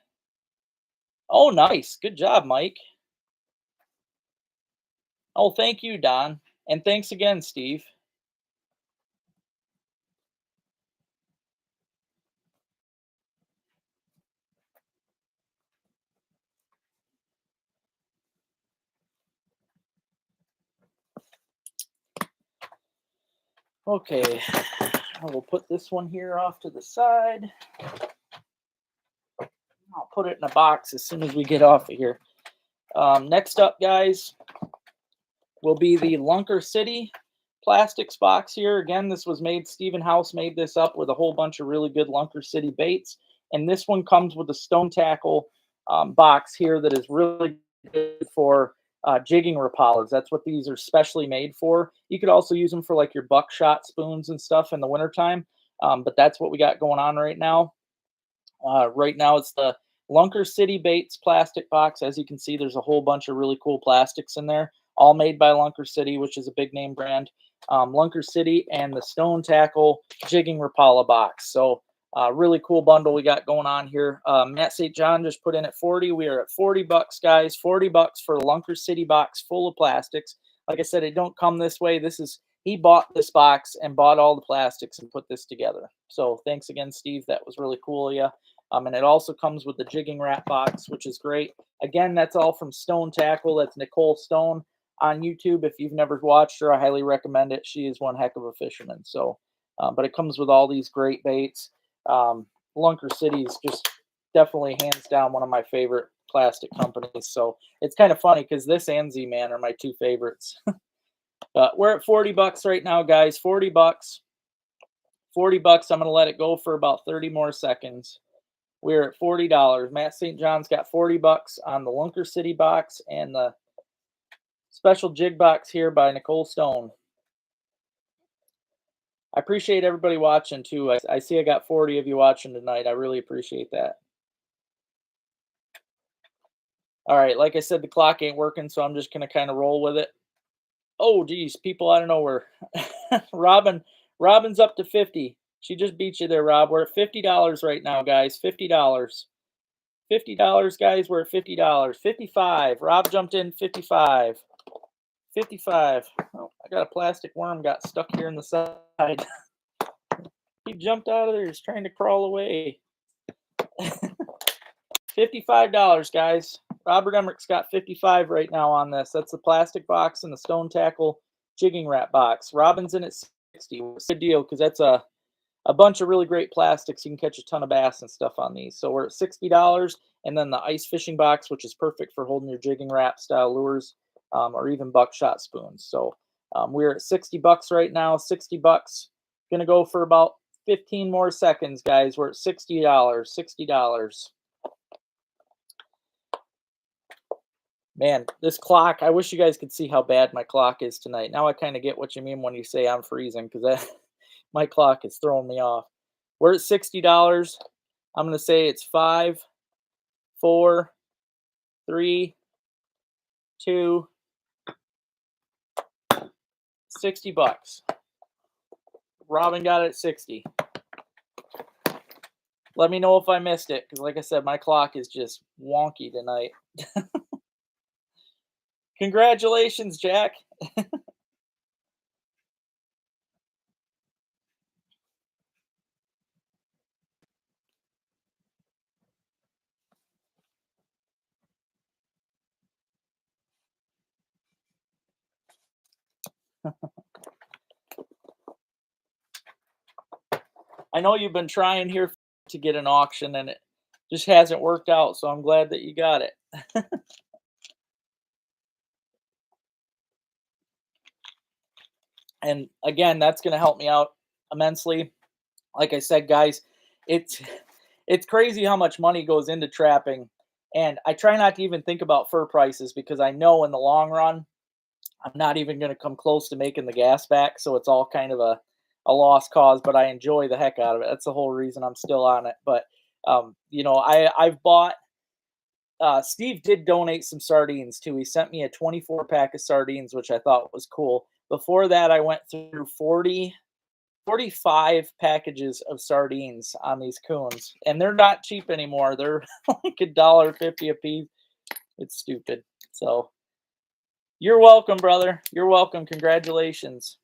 Oh, nice. Good job, Mike. Oh, thank you, Don. And thanks again, Steve. Okay, I will put this one here off to the side. I'll put it in a box as soon as we get off of here. Next up, guys, will be the Lunker City plastics box here. Again, this was made, Stephen House made this up with a whole bunch of really good Lunker City baits. And this one comes with a stone tackle box here that is really good for jigging rapalas. That's what these are specially made for. You could also use them for like your buckshot spoons and stuff in the wintertime. But that's what we got going on right now. Right now, it's the Lunker City Baits plastic box. As you can see, there's a whole bunch of really cool plastics in there, all made by Lunker City, which is a big name brand. Lunker City and the Stone Tackle Jigging Rapala box. So, really cool bundle we got going on here. Matt St. John just put in at 40. We are at 40 bucks, guys. 40 bucks for a Lunker City box full of plastics. Like I said, it don't come this way. He bought this box and bought all the plastics and put this together. So thanks again, Steve. That was really cool of you. And it also comes with the jigging wrap box, which is great. Again, that's all from Stone Tackle. That's Nicole Stone on YouTube. If you've never watched her, I highly recommend it. She is one heck of a fisherman. So, but it comes with all these great baits. Lunker City is just definitely hands down one of my favorite plastic companies. So it's kind of funny because this and Z-Man are my two favorites. We're at 40 bucks right now, guys. 40 bucks. 40 bucks. I'm going to let it go for about 30 more seconds. We're at $40. Matt St. John's got 40 bucks on the Lunker City box and the special jig box here by Nicole Stone. I appreciate everybody watching too. I see I got 40 of you watching tonight. I really appreciate that. All right, like I said, the clock ain't working, so I'm just going to kind of roll with it. Oh, geez, people out of nowhere. Robin's up to 50. She just beat you there, Rob. We're at $50 right now, guys. $50. $50, guys. We're at $50. 55. Rob jumped in 55. 55. Oh, I got a plastic worm got stuck here in the side. He jumped out of there. He's trying to crawl away. $55, guys. Robert Emmerich's got 55 right now on this. That's the plastic box and the Stone Tackle jigging wrap box. Robin's in at 60. Good deal because that's a bunch of really great plastics. You can catch a ton of bass and stuff on these. So we're at $60. And then the ice fishing box, which is perfect for holding your jigging wrap style lures or even buckshot spoons. So we're at 60 bucks right now. 60 bucks. Gonna go for about 15 more seconds, guys. We're at $60. $60. Man, this clock, I wish you guys could see how bad my clock is tonight. Now I kind of get what you mean when you say I'm freezing because my clock is throwing me off. We're at $60. I'm going to say it's 5, 4, 3, 2, 60 bucks. Robin got it at 60. Let me know if I missed it because, like I said, my clock is just wonky tonight. Congratulations, Jack. I know you've been trying here to get an auction and it just hasn't worked out, so I'm glad that you got it. And again, that's going to help me out immensely. Like I said, guys, it's it's crazy how much money goes into trapping, and I try not to even think about fur prices because I know in the long run I'm not even going to come close to making the gas back. So it's all kind of a lost cause, but I enjoy the heck out of it. That's the whole reason I'm still on it. But I've bought. Steve did donate some sardines too. He sent me a 24 pack of sardines, which I thought was cool. Before that, I went through 45 packages of sardines on these coons, and they're not cheap anymore. They're like $1.50 a piece. It's stupid. So you're welcome, brother. You're welcome. Congratulations.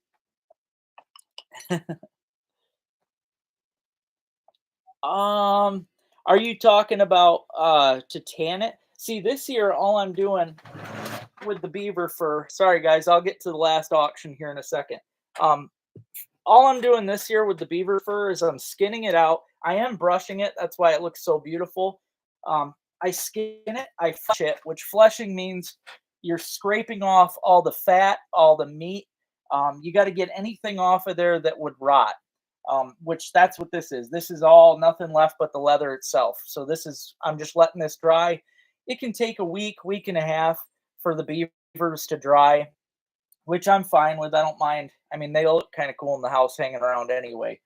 Are you talking about to tan it? See, this year all I'm doing with the beaver fur. Sorry guys, I'll get to the last auction here in a second. Um, all I'm doing this year with the beaver fur is I'm skinning it out. I am brushing it. That's why it looks so beautiful. I skin it, I flesh it, which fleshing means you're scraping off all the fat, all the meat. You got to get anything off of there that would rot, which that's what this is. This is all nothing left but the leather itself. So I'm just letting this dry. It can take a week, week and a half for the beavers to dry, which I'm fine with. I don't mind. I mean, they look kind of cool in the house hanging around anyway.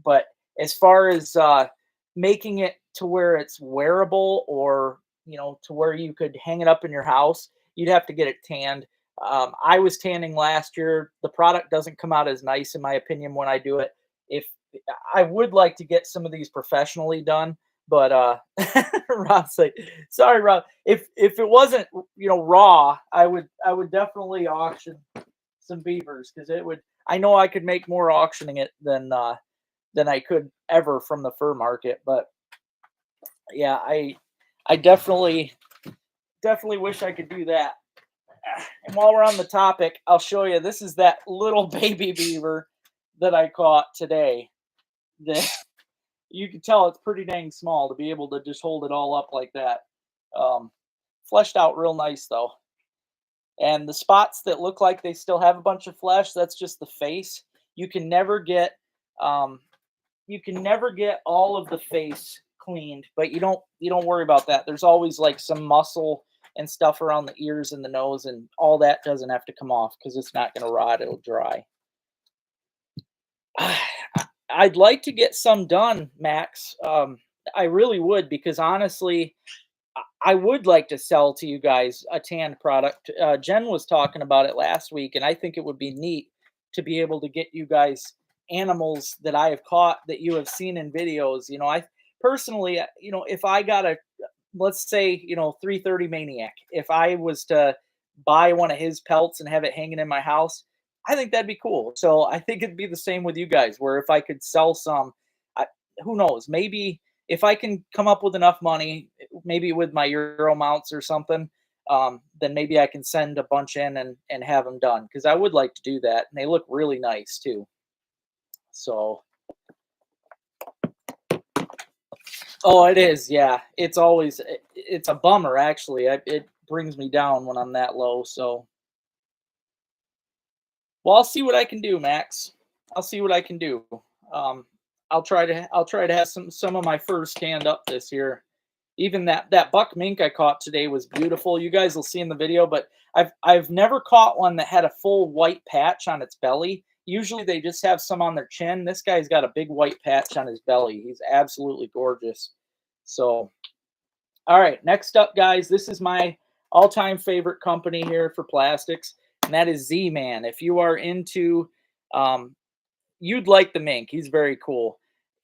But as far as making it to where it's wearable or, to where you could hang it up in your house, you'd have to get it tanned. I was tanning last year. The product doesn't come out as nice, in my opinion, when I do it. If I would like to get some of these professionally done, but Rob's like, sorry, Rob. If it wasn't raw, I would definitely auction some beavers because it would. I know I could make more auctioning it than I could ever from the fur market. But yeah, I definitely wish I could do that. And while we're on the topic, I'll show you. This is that little baby beaver that I caught today. That you can tell it's pretty dang small to be able to just hold it all up like that. Fleshed out real nice though. And the spots that look like they still have a bunch of flesh, that's just the face. You can never get um, all of the face cleaned, but you don't worry about that. There's always like some muscle and stuff around the ears and the nose, and all that doesn't have to come off because it's not going to rot. It'll dry. I'd like to get some done, Max. I really would, because honestly, I would like to sell to you guys a tanned product. Jen was talking about it last week, and I think it would be neat to be able to get you guys animals that I have caught that you have seen in videos. I personally, if I got let's say, 330 Maniac, if I was to buy one of his pelts and have it hanging in my house, I think that'd be cool. So I think it'd be the same with you guys, where if I could sell some, who knows, maybe if I can come up with enough money, maybe with my Euro mounts or something, then maybe I can send a bunch in and have them done, because I would like to do that. And they look really nice too. So, oh, it is. Yeah. It's a bummer, actually. It brings me down when I'm that low. So, well, I'll see what I can do, Max. I'll see what I can do. Um, I'll try to have some of my furs tanned up this year. Even that buck mink I caught today was beautiful. You guys will see in the video, but I've never caught one that had a full white patch on its belly. Usually they just have some on their chin. This guy's got a big white patch on his belly. He's absolutely gorgeous. So, all right, next up, guys, this is my all-time favorite company here for plastics, and that is Z-Man. If you are into, you'd like the mink. He's very cool.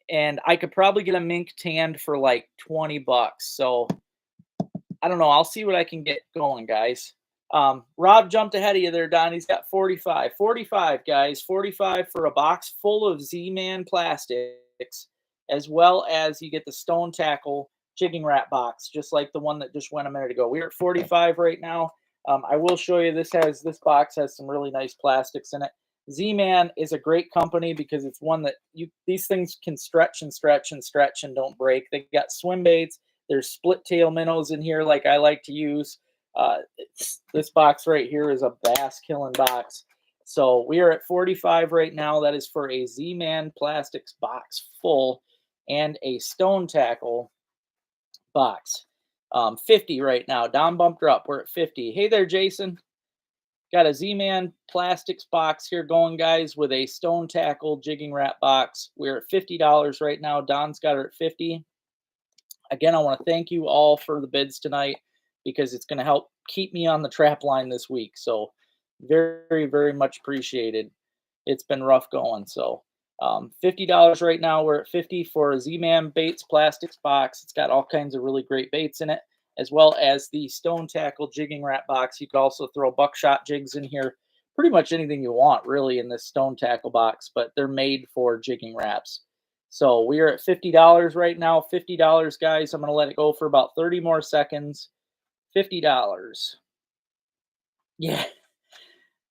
And I could probably get a mink tanned for like 20 bucks. So I don't know. I'll see what I can get going, guys. Rob jumped ahead of you there, Don. He's got 45. 45, guys. 45 for a box full of Z-Man plastics, as well as you get the stone tackle jigging wrap box, just like the one that just went a minute ago. We're at 45 right now. I will show you, this box has some really nice plastics in it. Z-Man is a great company because it's one that these things can stretch and stretch and stretch and don't break. They got swim baits. There's split tail minnows in here like I like to use. This box right here is a bass killing box. So we are at 45 right now. That is for a Z-Man Plastics box full and a Stone Tackle box. 50 right now. Don bumped her up. We're at 50. Hey there, Jason. Got a Z-Man Plastics box here going, guys, with a Stone Tackle jigging wrap box. We're at $50 right now. Don's got her at 50. Again, I want to thank you all for the bids tonight because it's going to help keep me on the trap line this week. So very, very much appreciated. It's been rough going. So $50 right now. We're at 50 for a Z-Man Baits Plastics box. It's got all kinds of really great baits in it, as well as the Stone Tackle jigging wrap box. You could also throw buckshot jigs in here. Pretty much anything you want, really, in this Stone Tackle box, but they're made for jigging wraps. So we are at $50 right now. $50, guys. I'm going to let it go for about 30 more seconds. $50. Yeah.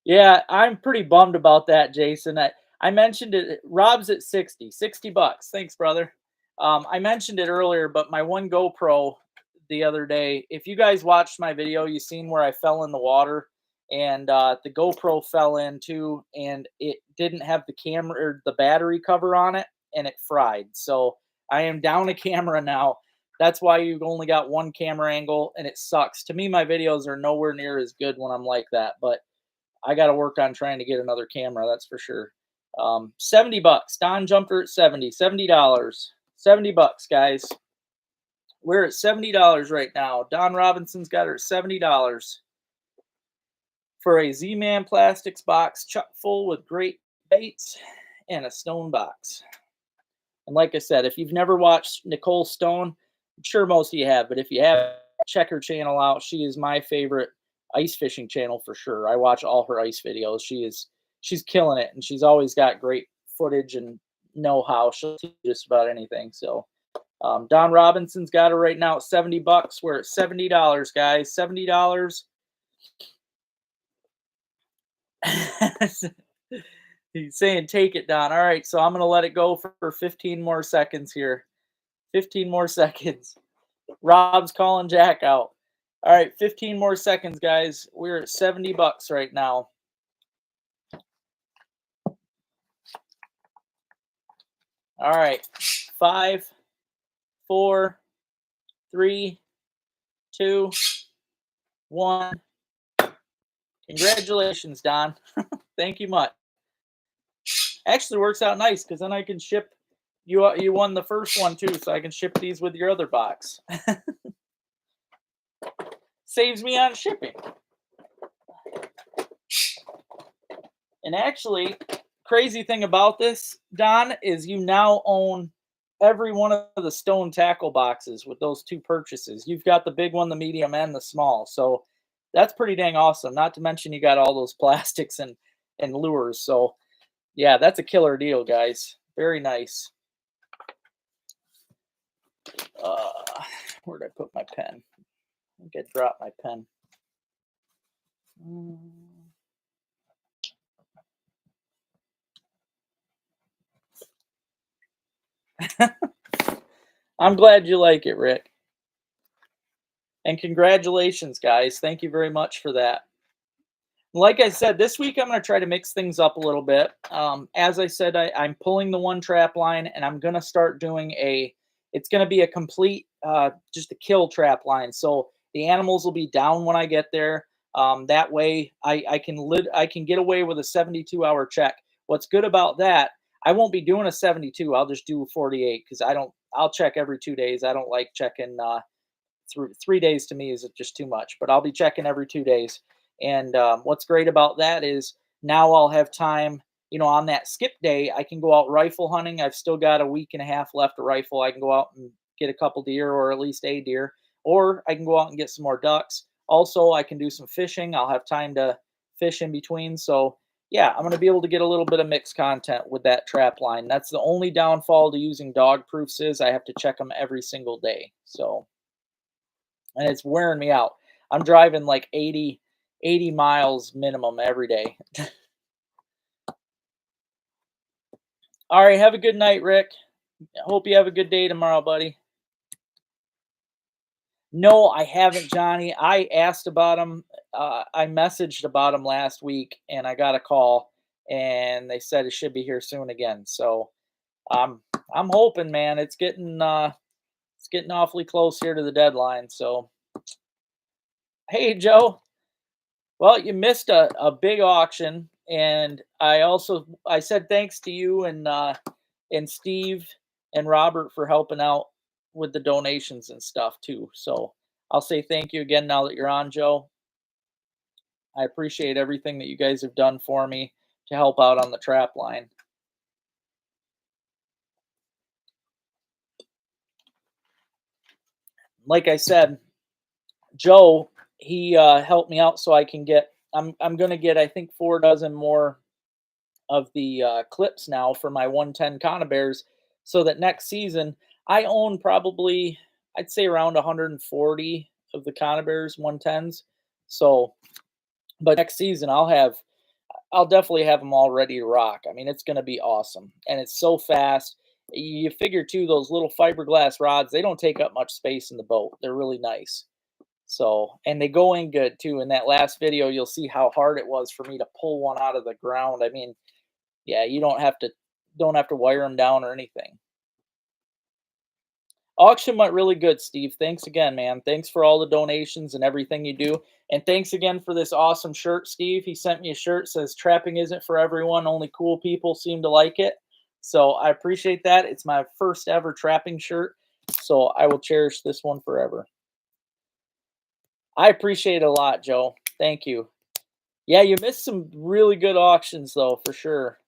Yeah, I'm pretty bummed about that, Jason. I mentioned it. Rob's at 60 bucks. Thanks, brother. I mentioned it earlier, but my one GoPro the other day, if you guys watched my video, you seen where I fell in the water and the GoPro fell in too, and it didn't have the camera or the battery cover on it, and it fried. So I am down a camera now. That's why you've only got one camera angle, and it sucks. To me, my videos are nowhere near as good when I'm like that, but I got to work on trying to get another camera. That's for sure. 70 bucks. Don jumped her at $70. 70 bucks, guys. We're at $70 right now. Don Robinson's got her at $70 for a Z-Man Plastics box chock full with great baits and a stone box. And like I said, if you've never watched Nicole Stone, I'm sure most of you have, but if you have, check her channel out. She is my favorite ice fishing channel for sure. I watch all her ice videos. She's killing it, and she's always got great footage and know-how. She'll teach just about anything. So Don Robinson's got her right now at 70 bucks. We're at $70, guys. $70. He's saying take it, Don. All right, so I'm going to let it go for 15 more seconds here. 15 more seconds. Rob's calling Jack out. All right, 15 more seconds, guys. We're at 70 bucks right now. All right, 5, 4, 3, 2, 1. Congratulations, Don. Thank you much. Actually works out nice because then I can ship you. You won the first one too, so I can ship these with your other box. Saves me on shipping. And actually, crazy thing about this, Don, is you now own every one of the Stone Tackle boxes with those two purchases. You've got the big one, the medium, and the small. So that's pretty dang awesome. Not to mention you got all those plastics and lures. So yeah, that's a killer deal, guys. Very nice. Where did I put my pen? I think I dropped my pen. I'm glad you like it, Rick. And congratulations, guys. Thank you very much for that. Like I said, this week I'm going to try to mix things up a little bit. As I said, I'm pulling the one trap line, and I'm going to start doing it's going to be a complete, just a kill trap line. So the animals will be down when I get there. That way I can get away with a 72-hour check. What's good about that, I won't be doing a 72. I'll just do a 48 because I'll check every 2 days. I don't like checking through 3 days. To me is just too much, but I'll be checking every 2 days. And what's great about that is now I'll have time, on that skip day, I can go out rifle hunting. I've still got a week and a half left to rifle. I can go out and get a couple deer or at least a deer, or I can go out and get some more ducks. Also, I can do some fishing. I'll have time to fish in between. So yeah, I'm going to be able to get a little bit of mixed content with that trap line. That's the only downfall to using dog proofs is I have to check them every single day. So, and it's wearing me out. I'm driving like 80 miles minimum every day. All right, have a good night, Rick. I hope you have a good day tomorrow, buddy. No, I haven't, Johnny. I asked about him. I messaged about him last week, and I got a call. and they said it should be here soon again. So I'm hoping, man. It's getting awfully close here to the deadline. So hey, Joe. Well, you missed a big auction, and I said thanks to you and Steve and Robert for helping out with the donations and stuff too. So I'll say thank you again now that you're on, Joe. I appreciate everything that you guys have done for me to help out on the trap line. Like I said, Joe, he helped me out so I can get. I'm gonna get I think 4 dozen more of the clips now for my 110 conibears, so that next season I own probably I'd say around 140 of the conibears 110s. So, but next season I'll definitely have them all ready to rock. I mean, it's going to be awesome, and it's so fast. You figure too, those little fiberglass rods, they don't take up much space in the boat. They're really nice. So, and they go in good too. In that last video, you'll see how hard it was for me to pull one out of the ground. I mean, yeah, you don't have to wire them down or anything. Auction went really good, Steve. Thanks again, man. Thanks for all the donations and everything you do. And thanks again for this awesome shirt, Steve. He sent me a shirt, says trapping isn't for everyone, only cool people seem to like it. So I appreciate that. It's my first ever trapping shirt. So I will cherish this one forever. I appreciate it a lot, Joe. Thank you. Yeah, you missed some really good auctions though, for sure.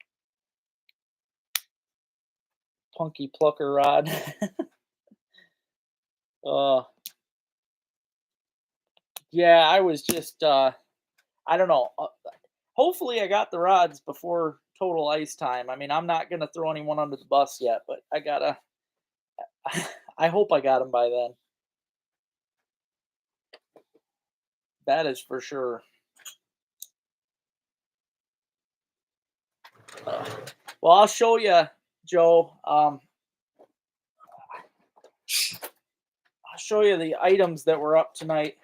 Punky plucker rod. uh yeah, I was just I don't know. Hopefully, I got the rods before total ice time. I mean, I'm not gonna throw anyone under the bus yet, but I gotta. I hope I got them by then. That is for sure. Uh, well, I'll show you, Joe. I'll show you the items that were up tonight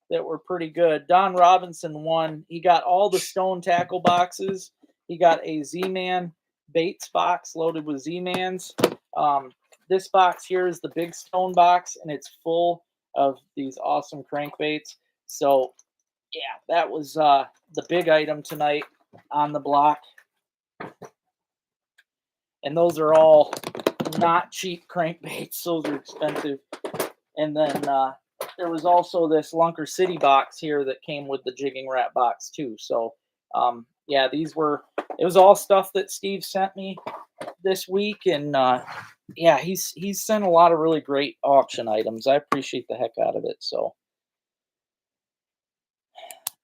that were pretty good. Don Robinson won. He got all the stone tackle boxes. He got a Z-Man baits box loaded with Z-Mans. This box here is the big stone box, and it's full of these awesome crankbaits. So, yeah, that was the big item tonight on the block. And those are all not cheap crankbaits. Those are expensive. And then there was also this Lunker City box here that came with the Jigging Rat box too. So, yeah, it was all stuff that Steve sent me this week. And yeah, he's sent a lot of really great auction items. I appreciate the heck out of it. So,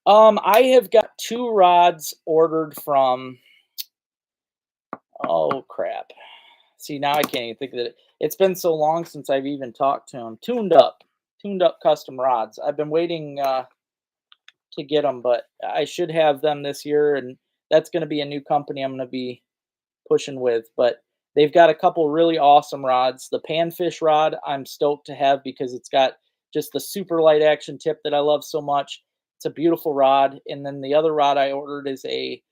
I have got 2 rods ordered from, oh crap. See, now I can't even think of it. It's been so long since I've even talked to him. Tuned up custom rods. I've been waiting to get them, but I should have them this year, and that's going to be a new company I'm going to be pushing with. But they've got a couple really awesome rods. The panfish rod I'm stoked to have because it's got just the super light action tip that I love so much. It's a beautiful rod. And then the other rod I ordered is a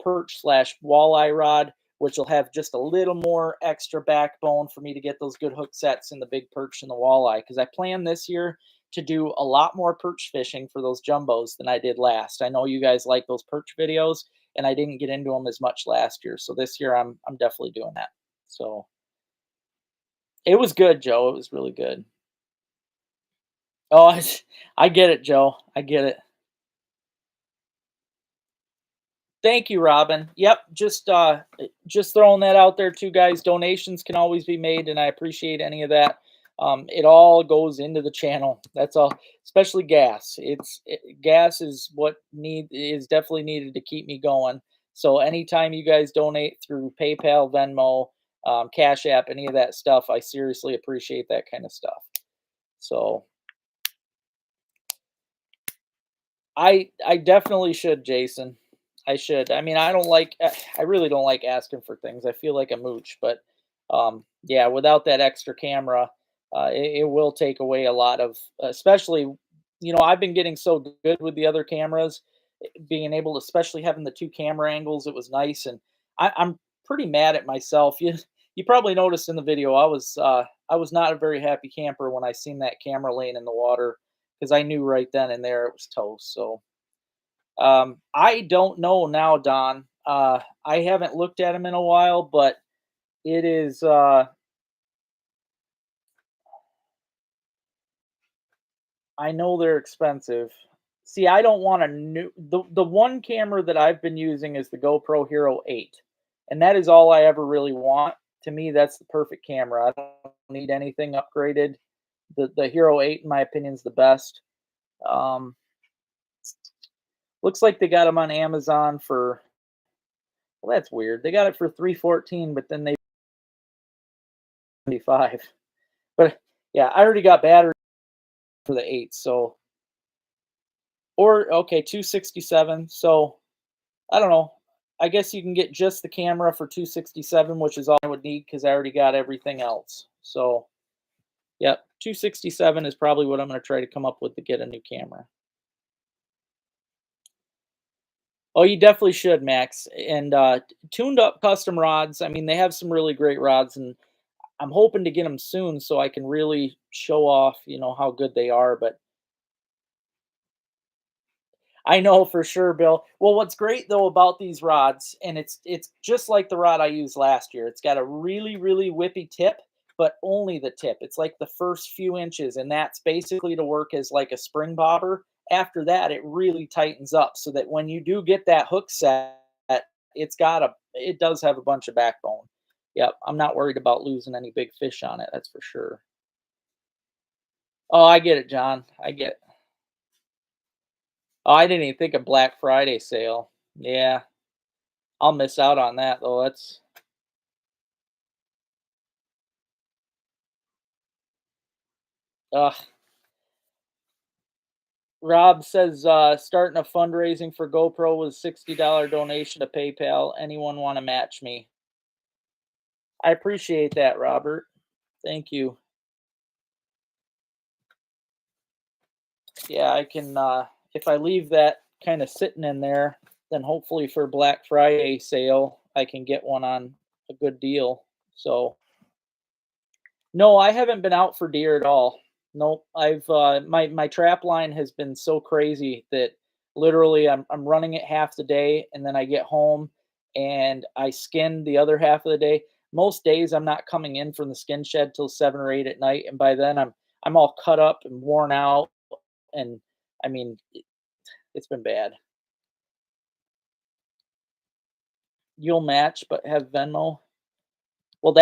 perch slash walleye rod, which will have just a little more extra backbone for me to get those good hook sets in the big perch and the walleye. Because I plan this year to do a lot more perch fishing for those jumbos than I did last. I know you guys like those perch videos, and I didn't get into them as much last year. So this year I'm definitely doing that. So it was good, Joe. It was really good. Oh, I get it, Joe. I get it. Thank you, Robin. Yep, just throwing that out there too, guys. Donations can always be made, and I appreciate any of that. It all goes into the channel. That's all, especially gas. Gas is what is definitely needed to keep me going. So anytime you guys donate through PayPal, Venmo, Cash App, any of that stuff, I seriously appreciate that kind of stuff. So I definitely should, Jason. I should. I mean, I really don't like asking for things. I feel like a mooch, but yeah, without that extra camera, it will take away a lot of, especially, I've been getting so good with the other cameras. being able to, especially having the two camera angles, it was nice. And I'm pretty mad at myself. You probably noticed in the video I was not a very happy camper when I seen that camera laying in the water, because I knew right then and there it was toast. So I don't know now, Don. I haven't looked at them in a while, but it is. I know they're expensive. See, I don't want a new the one camera that I've been using is the GoPro Hero 8, and that is all I ever really want. To me, that's the perfect camera. I don't need anything upgraded. The Hero 8, in my opinion, is the best. Um, looks like they got them on Amazon for, well, that's weird. They got it for 314, but then they 75. But yeah, I already got batteries for the 8, so, or okay, 267. So I don't know. I guess you can get just the camera for 267, which is all I would need because I already got everything else. So, yep, 267 is probably what I'm going to try to come up with to get a new camera. Oh, you definitely should, Max. And tuned up custom rods. I mean, they have some really great rods, and I'm hoping to get them soon so I can really show off, how good they are. But I know for sure, Bill. Well, what's great though about these rods, and it's just like the rod I used last year. It's got a really, really whippy tip, but only the tip. It's like the first few inches, and that's basically to work as like a spring bobber. After that, it really tightens up so that when you do get that hook set, it does have a bunch of backbone. Yep, I'm not worried about losing any big fish on it. That's for sure. Oh, I get it, John. I get it. Oh, I didn't even think of Black Friday sale. Yeah, I'll miss out on that though. That's ugh. Rob says starting a fundraising for GoPro with $60 donation to PayPal. Anyone want to match me? I appreciate that, Robert. Thank you. Yeah, I can if I leave that kind of sitting in there, then hopefully for Black Friday sale, I can get one on a good deal. So no, I haven't been out for deer at all. Nope. I've my trap line has been so crazy that literally I'm running it half the day, and then I get home and I skin the other half of the day. Most days I'm not coming in from the skin shed till 7 or 8 at night, and by then I'm all cut up and worn out, and I mean it's been bad. You'll match but have Venmo. Well,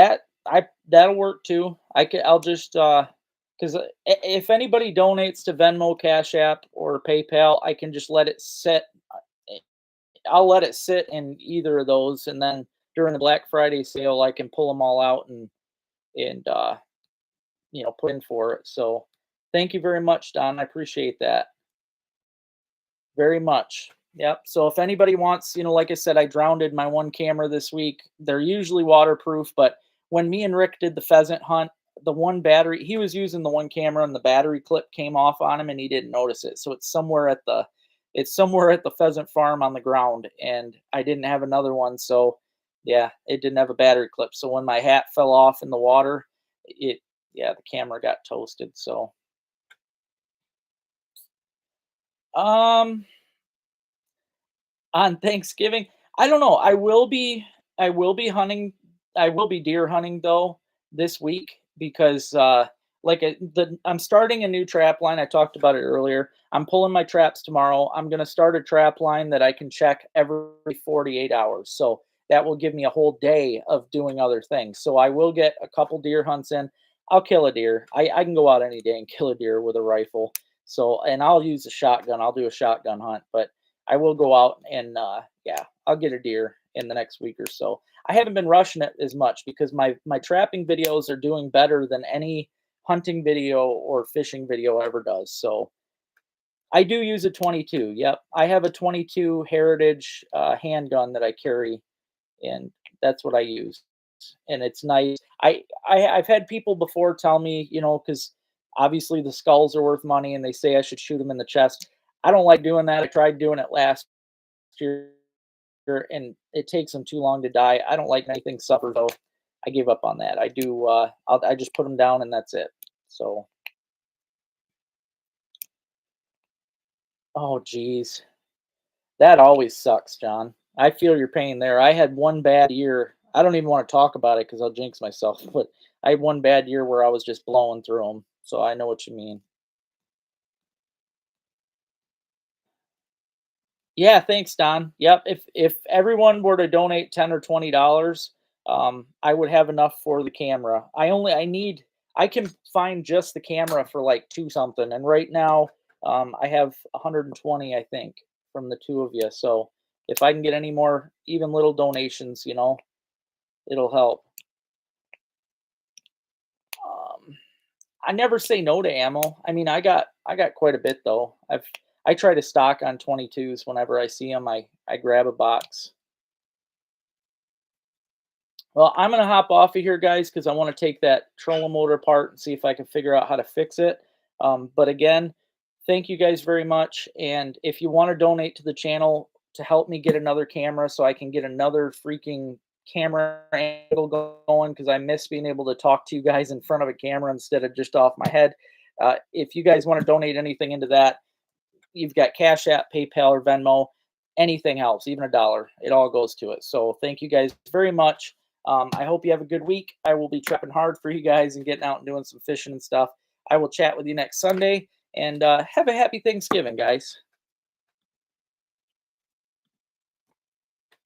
that'll work too. I'll just because if anybody donates to Venmo, Cash App, or PayPal, I can just let it sit. eh, I'll let it sit in either of those, and then during the Black Friday sale, I can pull them all out and put in for it. So, thank you very much, Don. I appreciate that very much. Yep. So if anybody wants, like I said, I drowned my one camera this week. They're usually waterproof, but when me and Rick did the pheasant hunt, the one battery, he was using the one camera and the battery clip came off on him and he didn't notice it. So it's somewhere at the pheasant farm on the ground, and I didn't have another one. So yeah, it didn't have a battery clip. So when my hat fell off in the water, it yeah, the camera got toasted. So um on Thanksgiving, I don't know. I will be hunting. I will be deer hunting though this week because I'm starting a new trap line. I talked about it earlier. I'm pulling my traps tomorrow. I'm going to start a trap line that I can check every 48 hours. So that will give me a whole day of doing other things. So I will get a couple deer hunts in. I'll kill a deer. I can go out any day and kill a deer with a rifle. So, and I'll use a shotgun. I'll do a shotgun hunt, but I will go out and yeah, I'll get a deer in the next week or so. I haven't been rushing it as much because my trapping videos are doing better than any hunting video or fishing video ever does. So I do use a 22. Yep, I have a 22 Heritage handgun that I carry, and that's what I use. And it's nice. I've had people before tell me, because obviously the skulls are worth money, and they say I should shoot them in the chest. I don't like doing that. I tried doing it last year, and it takes them too long to die. I don't like anything suffer, so I gave up on that. I do. I just put them down, and that's it. So, oh geez, that always sucks, John. I feel your pain there. I had one bad year. I don't even want to talk about it because I'll jinx myself. But I had one bad year where I was just blowing through them. So I know what you mean. Yeah, thanks, Don. Yep. If everyone were to donate $10 or $20, I would have enough for the camera. I can find just the camera for like two something, and right now, I have 120, I think, from the two of you. So if I can get any more, even little donations, it'll help. Um, I never say no to ammo. I mean, I got quite a bit though. I try to stock on 22s whenever I see them. I grab a box. Well, I'm gonna hop off of here, guys, because I want to take that trolling motor apart and see if I can figure out how to fix it. But again, thank you guys very much. And if you want to donate to the channel to help me get another camera so I can get another freaking camera angle going, because I miss being able to talk to you guys in front of a camera instead of just off my head. If you guys want to donate anything into that, you've got Cash App, PayPal, or Venmo. Anything helps, even $1. It all goes to it. So thank you guys very much. I hope you have a good week. I will be trapping hard for you guys and getting out and doing some fishing and stuff. I will chat with you next Sunday, and have a happy Thanksgiving, guys.